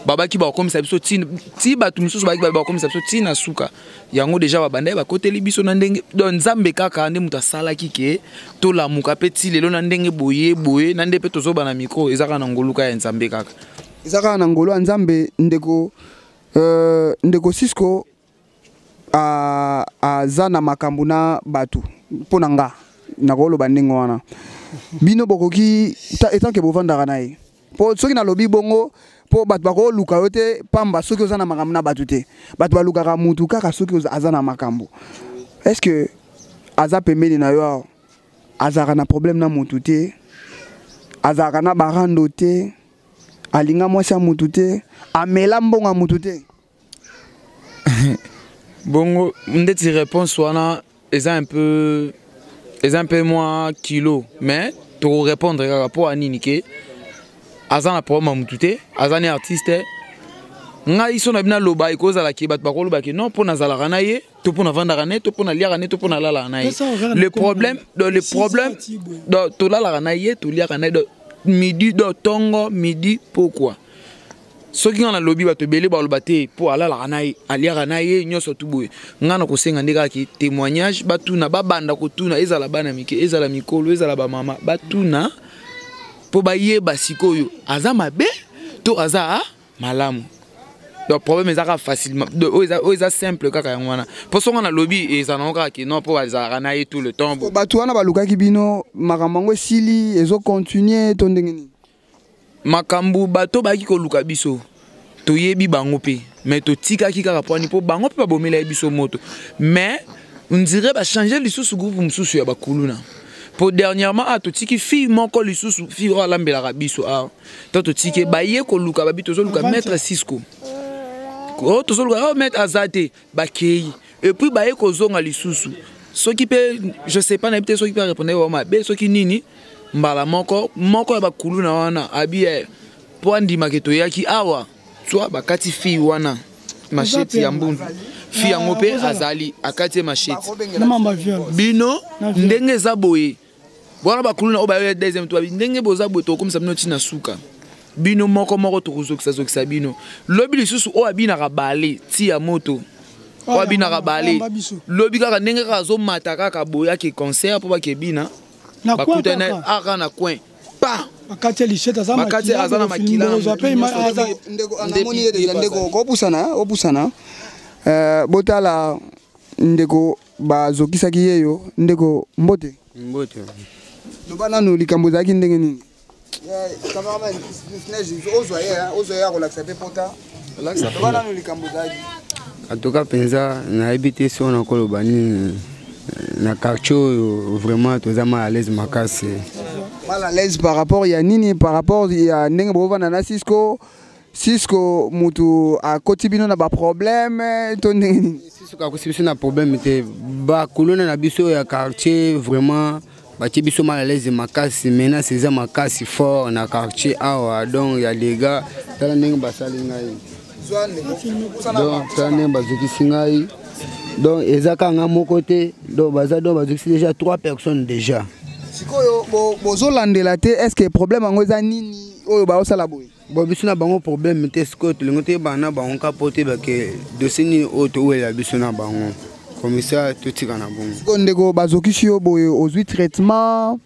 Speaker 4: babaki bakomisa biso ti bato misusu babaki bakomisa biso tina suka yango déjà babanda bakoteli biso na ndenge donc nzambe kaka nde muta salaki ke to la muka peti lelo na ndenge boye na nde pe tozoba na micro ezaka na ngoluka ya nzambe kaka
Speaker 2: ezaka na ngolu ya nzambe ndeko Cisco aza na makambo na bato mpona nga nakoloba ndenge wana bino bokoki etanke bovandaka na ye po soki nalobi bongo po bato bakoluka yo te pamba soki oza na makambo na bato te bato balukaka mutu kaka soki aza na makambo est-ce que aza pembeni na yo azalaka na problème na mutu te azalaka na barando te alinga mwasi ya mutu te amela mbongo ya mutu te
Speaker 4: bongo ndeti réponse wana eza un peu moins kilo mais to répondre kaka po anini ke aza na problème ya mutu te aza ni artiste ngai so na bina loba ikozala ki bato bakoloba ke non pona zalaka na ye to pona vandaka ne to pona liaka ne to pona lala na ye le problème to lala na ye to liaka na midi do tongo midi pourquoi soki nga na lobi bato ebele baloba te po alala na ye aliaka na ye nyonso tu boye nga na kosenga nde kaka témoignage batuna babanda kotuna ezala bana mike ezala mikolo ezala bamama batuna po bayeba sikoyo aza mabe to aza malamu donc problème ezaka facilement eza simple kaka yango wana po songa na lobi ezala kaka ke non po bazalaka na ye tout le temps
Speaker 2: bato wana balukaki bino makambo yango esili ezocontinue to ndenge nini
Speaker 4: makambo bato baki koluka biso toyebi bango mpe mais totikaki kaka pwani mpo bango mpe babomela biso moto mais on dirait bachange lisusu groupe mosusu ya bakuluna po dernièrement totiki fille moko lisusu fille oyo alambelaka biso to totiki baye koluka babi tozoluka maître Cisco o tozoluka maître aza te bakei et puis baye kozonga lisusu soki mpe je sais pas na yebi te soki mpe arépondre wa mabe soki nini mbala moko ya bakuluna wana abi po andimake toyaki awa soit bakati fille wana machete ya mbundu fille yango mpe azali akati machete bino ndenge eza boye wana bakuluna oyo bayoya deuxième tour ndenge boza boye tokomisa bino ntina suka bino moko tokozokisa bino lobi lisusu oyo abinaka bale ti ya moto oyo abinaka bale lobi kaka ndenge kaka azomata kaka boye ake concert mpo bakebina bakutana aka na coin pa
Speaker 1: bakati aza na makila
Speaker 2: ndeko kopusana botala ndeko bazokisaki yeyo ndeko mbote loba nanu likambo ezalaki ndenge nini
Speaker 5: atoka mpenza nayebi te so nakoloba nini na quartier oyo vraiment toza mal à l'aise makasi
Speaker 2: mal à l'aise par rapport ya nini par rapport ya ndenge bovanda na Cisco mutu akoti bino na baproblème to ndenge nini
Speaker 5: Cisco akosi biso na problème te bakuluna na biso ya quartier vraiment batie biso mal à l'aise makasi menace eza makasi fort na quartier awa donc ya les gars tala ndenge basali ngai donc tala ndenge bazokisi ngai donc ezaka nga moko te donc baza donc bazokisi déjà 3 personnes déjà
Speaker 2: sikoyo bozolandela te est-ce que problème yango eza nini oyo baosala boye
Speaker 5: bon biso na bango problème te sikoyo tolingo te bana bango kapo te bake dossier nini oyo towela biso na bango comme ça totika na bongo
Speaker 2: sikoyo ndeko bazokisi yo boye ozwi traitement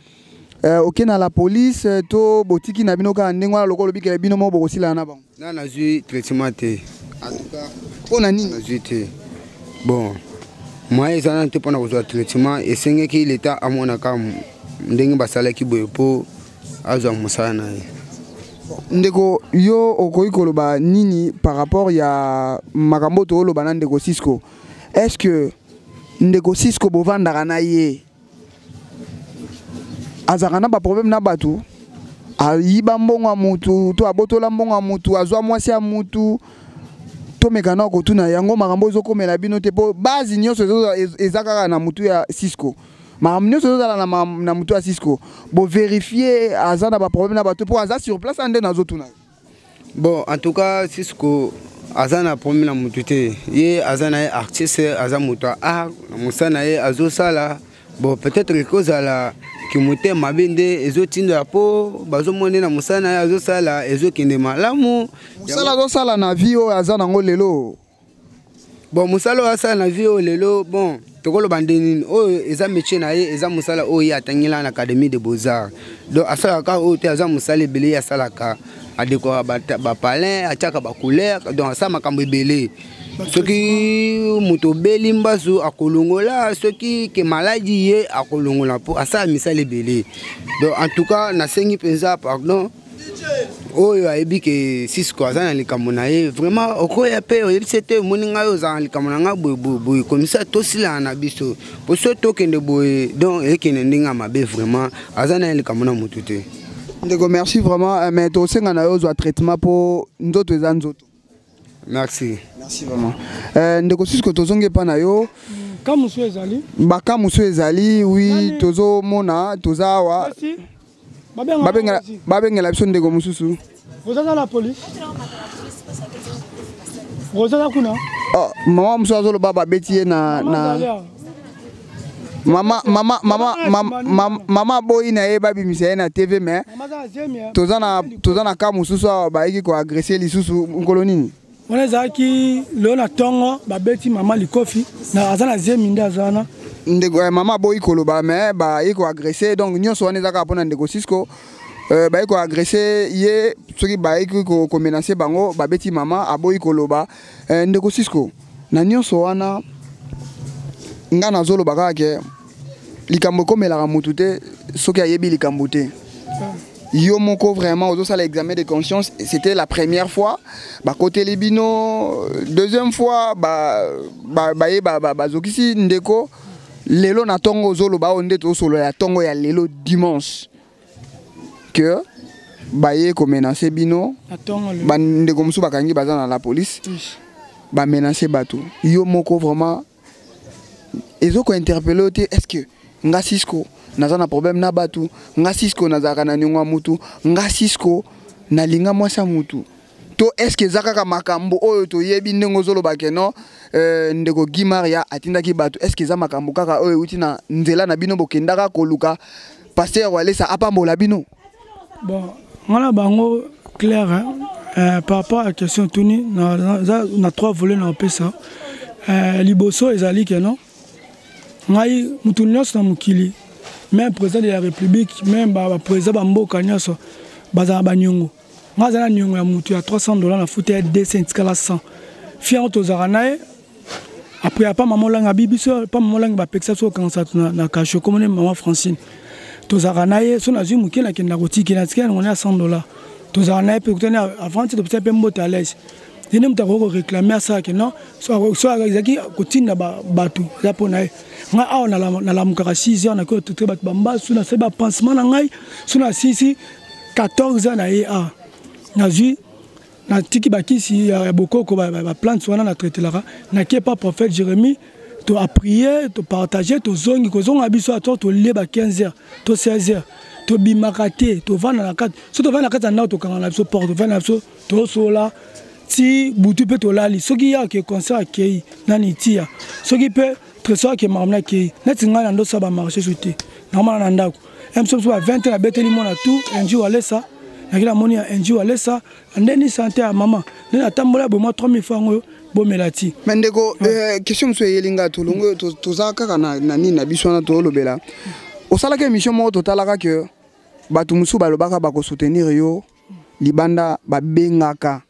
Speaker 2: oke na la police to botiki na bino kaka ndenge wana lokola obikela bino moko bokosilana na bango
Speaker 5: na nazwi traitement te en tout cas
Speaker 2: mpona nini
Speaker 5: nazwi te bon moi ezana te mpona kozwa traitement esengeki leta amonaka ndenge basalaki boye mpo azwa mosala na ye
Speaker 2: ndeko yo okoki koloba nini par rapport ya makambo tooloba na ndeko Cisco est-ce que ndeko Cisco bovandaka na ye azalaka na baproblème na bato ayiba mbongo ya mutu to abotola mbongo ya mutu azwa mwasi ya mutu tomekana kotuna yango makambo ezokomela bino te po base nyonso eza kaka na mutu ya Cisco makambo nyonso ezozala na mutu ya Cisco bo vérifier aza na baproblème na bato po aza sur place ande nazotuna
Speaker 5: bon en tout cas Cisco aza na problème na mutu te ye aza na ye artiste aza mutu ya art na mosala na ye azosala bon peut-être ekozala soki mote mabe nde ezotindola po bazomona na mosala na ye azosala ezokende malamu
Speaker 2: mosala azosala na vie oyo aza nango lelo
Speaker 5: bon mosala oyo asala na vie oyo lelo bon tokoloba nde nini oyo eza métier na ye eza mosala oyo ye atangela na académie de beaux-arts donc asalaka oyo te aza mosala ebele ye asalaka adekora bapalin atiaka bacouleur donc asala makambo ebele soki moto obeli mbasu akolongola soki ke maladi ye akolongola mpo asala misala ebele donc en tout cas nasengi mpenza pardon oyo ayebi ke Cisco aza na likambo na ye vraiment okoya mpe oyebisi te omoni ngai ozala na likambo na ngai boye komisa tosilana na biso po so tokende boye donc ekende ndenge ya mabe vraiment aza na ye likambo na motu te
Speaker 2: ndeko merci vraiment mais tosenga na yo ozwa traitement mpo nzoto eza nzoto
Speaker 5: merci
Speaker 2: vraiment ndeko Cisco tozongi epa na yo
Speaker 1: kamusu ezali
Speaker 2: bakamusu ezali oui tozomona toza awa babengela biso ndeko mosusu
Speaker 1: ozala la police ozala kuna
Speaker 2: mama mosusu azoloba babeti ye na mama boyi na ye babimisa ye na tv mais toza na ka mosusu awa bayeki koagrese lisusu nkolo nini
Speaker 1: wana ezalaki lelo na ntongo babeti mama likofi aza na zemi nde azana
Speaker 2: ndeko mama boyi koloba mais bayeki koagrese donc nyonso wana ezaka mpona ndeko Cisco bayeki koagrese ye soki bayeki komenase bango babeti mama aboyi koloba ndeko Cisco na nyonso wana nga nazoloba kaka ke likambo ekomelaka motu te soki ayebi likambo te yo moko vraiment ozosala examen de conscience c'était la première fois bakoteli bino deuxième fois baye bazokisi ndeko lelo na tongo ozoloba oyo nde tozosolola ya tongo ya lelo dimanche que baye komenase bino bandeko mosusu bakangi baza na la police bamenase bato yo moko vraiment ezokointerpele te est-ce que nga Cisco naza na problème na bato nga Cisco nazalaka na niongo ya mutu nga Cisco nalinga mwasi ya mutu to est-ce que eza kaka makambo oyo toyebi ndenge ozoloba ke non ndeko Guy Maria atindaki bato est-ce que eza makambo kaka oyo euti na nzela na bino bokendaka koluka pasteur walesa apambola bino
Speaker 1: bon ngana bango clair par rapport à la question tuni na trois volets na opesa liboso ezali ke non ngai mutu nyonso na mokili même président de la République même président bamboka nyonso bazala banyongo nga azala nyongo ya mutu ya $300 na futa ya 200 tikala 100 fiango tozala na ye après apa mama olanga bibiso pa mama olanga bapekisa so kansa na kasho komone mama Francine tozala na ye so nazwi moke nakenda kotikela natikela ngone ya $100 tozala na ye mpe kutani avant te topesa mpe mbote à l'aise yene mutu akoko réclamer asala ke non so ezalaki kotinda bato eza mpo na ye nga awa nalamukaka 6 heures nakoki ototre bato bambasu nasali bapansement na ngai so nasisi 14 ans na ye awa nazwi natiki bakisi ya bokoko baplante wana natraitelaka nakie pa prophète Jérémie to aprie to partage tozongi kozonga biso ato tolie ba 15 heures to 16 heures tobimaka te tovanda na kati so tovanda na kati ya ndako tokanga na biso porte tovanda na biso tosola ti butu mpe tolali soki ya ke concert akei nani tia soki mpe trésor ke makambo akei neti ngai na ndosa bamarché so te nakomana na ndako mso ba 20 na beteli mona tout enji walesa nakila moni ya enji walesa ndeni santé ya mama ndeni atambola bo moi 3000 francs oyo bomela ti
Speaker 2: mais ndeko question mosu eyelinga tolongo toza kaka na nini na biso wana tolobela osalaka émission moko totalaka ke bato mosusu balobaka bakosoutenir yo libanda babengaka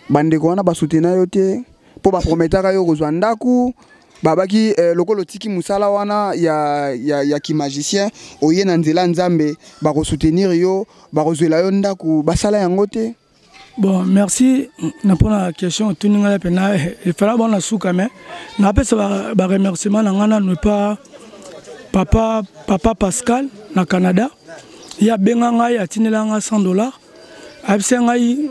Speaker 2: bandeko wana basoutenir yo te mpo baprometaka yo kozwa ndaku babaki lokolo tiki musala wana ya kimagicien oye na nzela nzambe bakosoutenir yo bakozwela yo ndaku basala yango te.
Speaker 1: Bon, merci pour la question. Il fallait bon la souka mais na pesa ba remerciement na ngana ne pas papa Pascal na Canada. Il y a benga ngai atinela nga $100. Abse ngai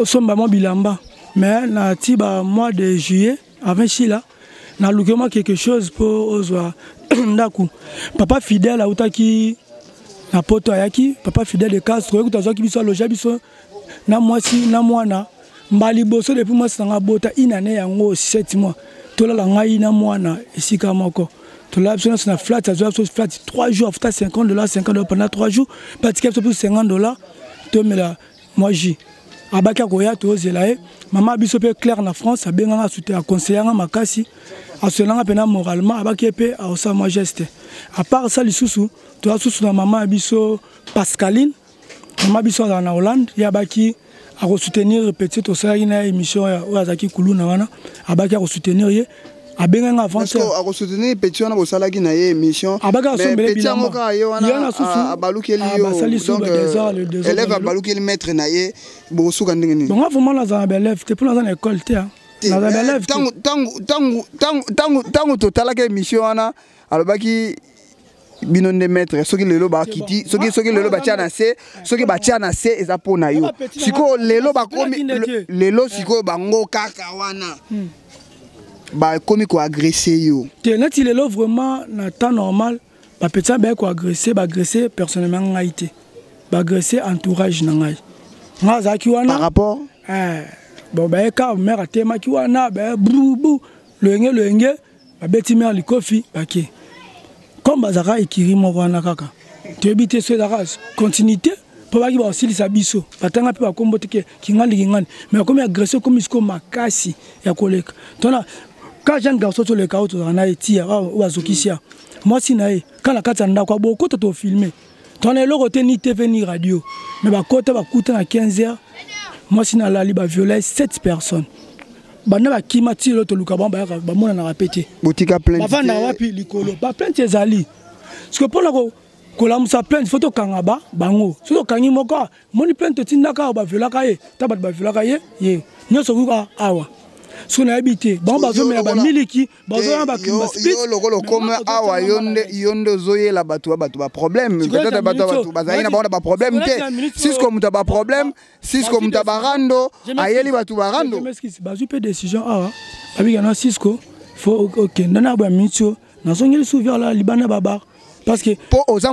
Speaker 1: somba mo bilamba mais na tiba mois de juillet avant chila na lukema quelque chose pour ozwa ndaku. Papa fidèle a utaki na poto ayaki papa fidèle de Castro ekuta ki biso loja biso na mwasi na mwana mbali boso depuis moi sanga bota inane yango 7 mois tolala ngai na mwana esika moko là, c'est une flat, ça doit flat 3 jours, $50 pendant 3 jours, pas de ticket pour $50, tu mets là, moi j'ai. Abaka Koya, tu oses là, maman biso pe clair na France, a bien soutien, a conseillé à Makasi, a cela pena moralement, abaki épée, a osa moi geste. À part ça, les sous, tu as sous la maman biso Pascaline, maman biso dans la Hollande, il y a baki à soutenir petit au sein d'une émission où Azaki Koulou Nawana, abaki à soutenir. A bien avancé.
Speaker 2: Parce que soutenir petit on a bossé là qui n'a émission. Mais petit on a eu un balouqueli donc élève à balouqueli maître naie bossou quand n'engagé.
Speaker 1: Donc vraiment là dans élève, t'es pour dans école t'es. Dans élève.
Speaker 2: Tant total la émission ana alors baki binon de maître ceux qui le loba kiti ceux qui le loba tia na se ceux qui ba tia na se eza pona yo. Siko le loba komi le lo siko bango kaka wana. Bah comme quoi agresser yo.
Speaker 1: Net il est là vraiment dans temps normal, bah petit ben quoi agresser, bah agresser personnellement ngaité. Bah agresser entourage nangai. Ngaza ki wana.
Speaker 2: Par rapport
Speaker 1: bon bah ka mère a tema ki wana bah brou le nge bah beti mère li kofi bah ki. Comme bazara ikiri mo wana kaka. Tu habite ce daras continuité pour pas qu'il va aussi les abisso. Batanga pe ba kombote ki ngandi mais comme agresser comme isko makasi ya collègue. Tona quand jeune garçon sur le chaos on a été ou azokisia moi si nae quand la katanda kwa beaucoup to filmer ton est le côté ni TV ni radio mais ba côté ba kuta na 15h moi si na la liba violer 7 personnes bana ba kimati lo to luka ba mona na répéter
Speaker 2: botika plainte
Speaker 1: ba vanda wapi likolo ba plainte ezali parce que pour la ko la musa plainte photo kangaba bango so kangi moko moni plainte tindaka ba viola kaye tabat ba viola kaye ye nyoso kuka awa son habité bon bazo mais ba miliki bazo ba kimba split
Speaker 2: yo lokolo comme awa yonde zoye la batu ba problème peut-être batu bazali na ba problème te si comme tu ba problème si comme tu ba rando ayeli batu ba rando
Speaker 1: bazo pe décision awa abi kana Cisco faut OK nana ba mitio na songeli souvir la libana baba parce que
Speaker 2: pour aux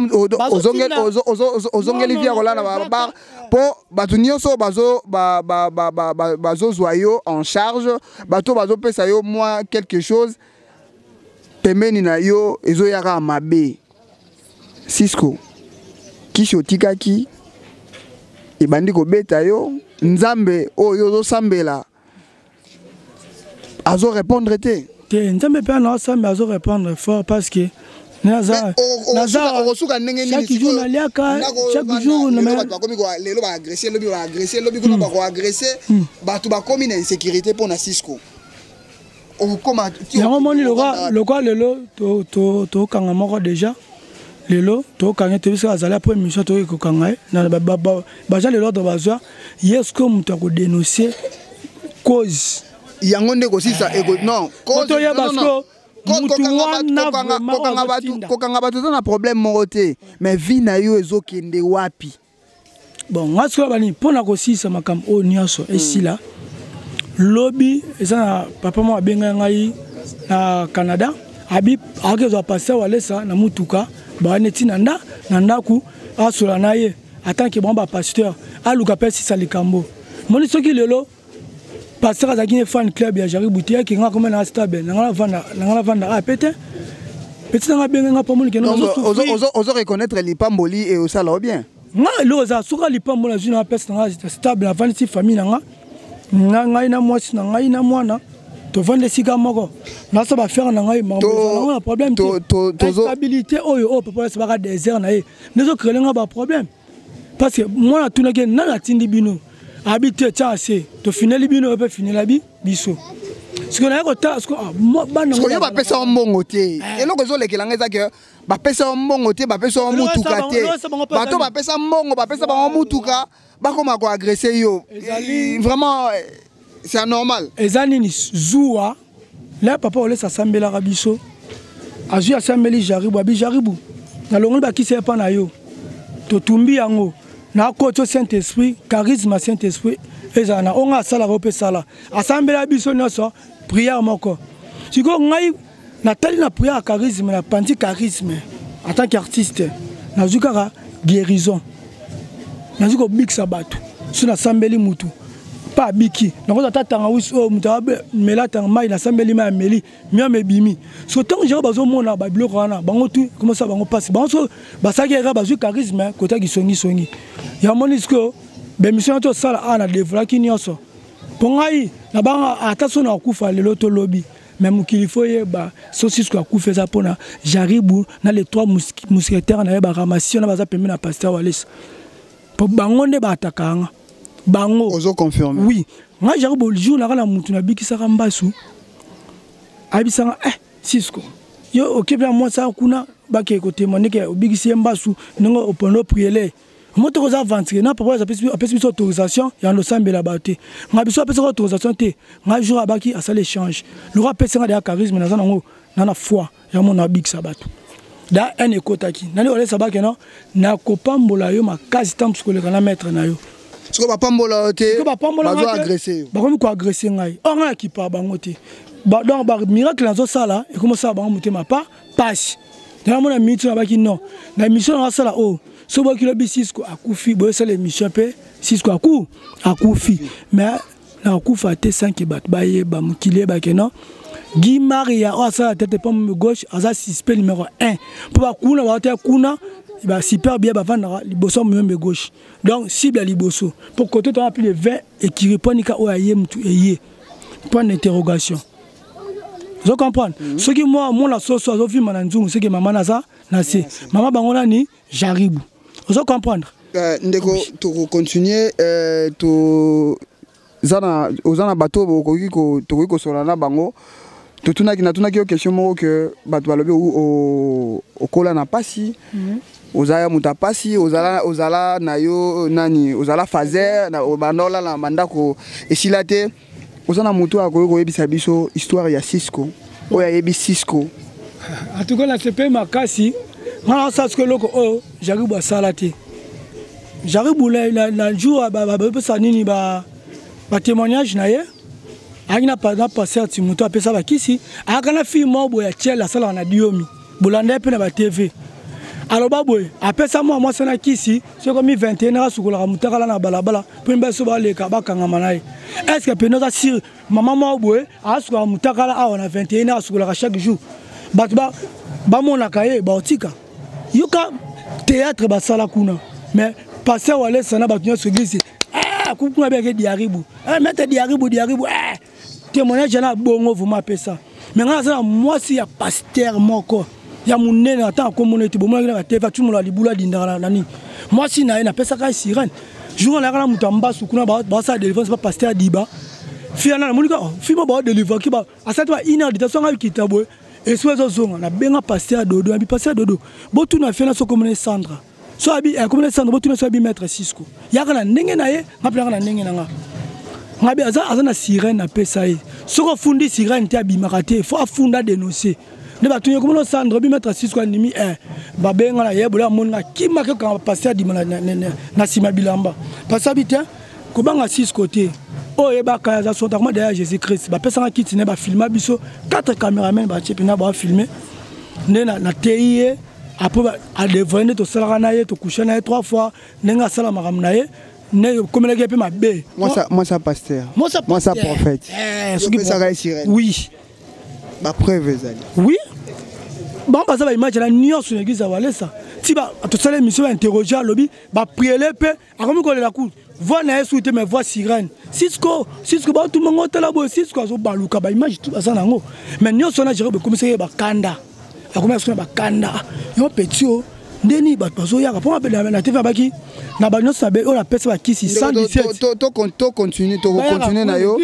Speaker 2: ongeli via rola na baba pour batu nyonso bazo bazo zoyo en charge bato bazo pesa yo moi quelque chose pembeni na yo ezo yaka mabe Cisco kisho tikaki ebandi ko beta yo nzambe oyo zo sambela azo répondre te
Speaker 1: nzambe pe na sambé azo répondre fort parce que Naza chaque jour naliaka chaque jour na
Speaker 2: bakomi ko lelo ba agresser lobi ko ba agresser batu ba komi na insécurité pour na Cisco o koma
Speaker 1: yango moni le quoi lelo to kanga moko déjà lelo to kanga te bisa azala pour émission to ko kanga na ba ja lelo do bazwa yes ko muta ko dénoncer cause
Speaker 2: yango ndeko sisa ego non cause
Speaker 1: non
Speaker 2: kokanga batu na problème morote mais vie na yo ezokende wapi
Speaker 1: bon moi ce que bani pona ko sisa makam o nyaso esila lobby eza papa mo abenga ngai na Canada abi akezo passer wale ça na mutuka ba neti nanda nandaku asola naye atanke bon ba pasteur aluka pesi salikambo moni soki lelo pasteur azaki fan club ya Jari Boutia qui nga comme na stable na vanda a pété petit na benga nga pomoni ke no
Speaker 2: ozo reconnaître lipamboli et au sala bien
Speaker 1: nga loza suka lipamboli na jina pesa na stable na vandi si famille nga ngai na mwasi na ngai na mwana to vande sika moko na ça va faire na ngai mambo na problème to stabilité oyo papa ça va désert na ye nezo créer nga ba problème parce que moi tout na ke na tindi bino habité tchase to finali bino pe finila biso ce qu'on a ko ce ko bana
Speaker 2: ko yo ba pesa mbongo te eloko zo lekelanga za ke ba pesa mbongo te ba pesa mutuka te bato ba pesa mbongo ba pesa ba mutuka ba koma ko agresser yo vraiment c'est anormal
Speaker 1: ezani ni zuwa là papa ole sa sambela biso azu ya sambeli jaribu na longo ba kisi pa na yo to tumbi yango na koto Saint-Esprit charisme Saint-Esprit ezana onga sala rope sala assemblée biso nyoso prière moko siko ngai natali na prière charisme na panti charisme en tant qu'artiste na zukara guérison na zuko big sabatu sur assemblée mutu pas biki donc on tanga wis o mutabe mela tanga mai na sambeli ma meli miame bimi so tant je bazo mona ba biloko wana bango tu comment ça bango passe bango so basaki era bazu charisme kota kisongi ya monisko be mission to sala ana développer nyonso pongai na banga ataso na kufa lelo to lobby mais mukilifo yeba so Cisco akufa za pona jaribu na les trois mousquetaires na ba ramassion na baza pembe na pasteur Wallace po bango nde ba atakanga bango
Speaker 2: ozo confirmer
Speaker 1: oui nga jaribu le jour na mutu na bikisa kambasu abisanga Cisco yo okebya moi ça kuna bake ko témoigner que obikisi mbasu ngo opondo prier moto ko za avancer na papa apesi autorisation ya no sambela baté nga biso apesi autorisation te nga jour abaki asala échange le roi pesa nga charisme na zango na foi ya mona bikisa bato da un ekotaki nani ole sabake no na kopambola yo makasi tam skoleka na maître na yo
Speaker 2: siko bapambola te bazo agresser
Speaker 1: bakomi ko agresser ngai nga ki pa bango te donc ba miracle nazo sala et comment ça bango mutema pa passe dans mon ami tu na baki non na mission na sala oh so ba kilo bi Cisco akufi bo sala mission pe Cisco akufi mais na akufa te 5 bat ba ye ba mukile ba ke non Guy Maria o sala tête pomme gauche aza suspect numéro 1 pour ba kuna ba te kuna ba super bien ba vendre liboso myombe gauche donc cible liboso pour côté tu as plus de 20 et qui répond ka o aye mtu eye point d'interrogation. Vous comprenez? Ce qui moi la sauce au film mananzungu c'est que maman naza na se maman bangola ni jaribu. Vous comprendre?
Speaker 2: Ndeko to continuer to zana bateau ko solana bango to tunaki yo question moko que bato balobi o kola na pasi ozaya muta pasi ozala na yo nani ozala fazer na bandola na mandako esilate ozana mutu akoyo yebisa biso histoire ya Cisco oya yebi Cisco
Speaker 1: en tout cas la CP makasi ngana sa ce loko o jaribu asala te jaribu la jour ba pesa nini ba témoignage na ye agina pas passer ti mutu apesa ba kisi akana fi mobo ya tiela sala na diomi bolanda pe na ba TV alors baboy apesa moi sana kisi c'est comme 21 na sukula mutakala na balabala pe mbeso ba leka bakanga manaye est-ce que pe noza sir maman moboy asukula mutakala a na 21 na sukula chaque jour batba ba mona kaye ba otika yuka théâtre ba sala kuna mais passer wale sana ba tunyo église kukuna beke diaribu mette diaribu témoignage na bongo vous m'appelez ça mais ngana moi si ya pasteur moko ya munene ata ko monete bomona na teva tu mola libula dindana nani moi si na ina pesa ka sirène jour la kana mutamba sukuna ba sa délivrance pas pasteur diba fiana na monika fima ba délivrer ki ba asatu ba ina de songa kitabo et sozo zonga na benga pasteur dodo abi pasteur dodo botu na fiana so comme Sandra so abi comme Sandra botu na so abi maître Cisco ya kana ndenge na ye ngapela kana ndenge na nga ngabi aza na sirène na pesa ye soko fundi sirène te abi makate faut afunda dénoncer ne ba tunye comme Sandra bi maître Cisco nimi ba benga na ye bola monna kima ke ka passer di na sima bilamba passer bi te ko banga Cisco te o e ba ka za sonta comme derrière Jésus Christ ba pesa kiti ne ba filmer biso 4 caméramans ba chepina ba filmer ne na TIE après à deviner to sala na ye to coucher na ye 3 fois nenga sala makam na ye ne communiquer pe ma bé
Speaker 2: moi ça pasteur moi ça prophète
Speaker 1: oui
Speaker 2: ba preuve ezali
Speaker 1: oui bon parce que image la nion sur l'église Wallace ça ti ba to sala mission interroger lobby ba prier pe akomi ko la cour voix na souhaiter mais voix sirène Cisco ba tout mongo tala bo Cisco zo baluka ba image tout ça nango mais nion sona jere be commissaire ba kanda akomi sona ba kanda yo petit o ndeni ba bazo ya pour appeler na TV baki na ba nyonso be o la pesa ba kisi 117
Speaker 2: to continuer na yo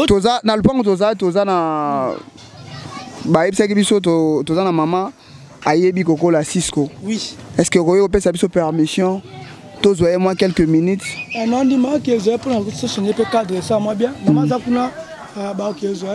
Speaker 2: toza na lupango toza na ba epsa ki biso toza na mama ayebi kokola Cisco
Speaker 1: oui
Speaker 2: est-ce que koyo pesa biso permission tozoye moi quelques minutes
Speaker 1: non dis moi que je pour se changer pe cadre ça moi bien maman za kuna ba que je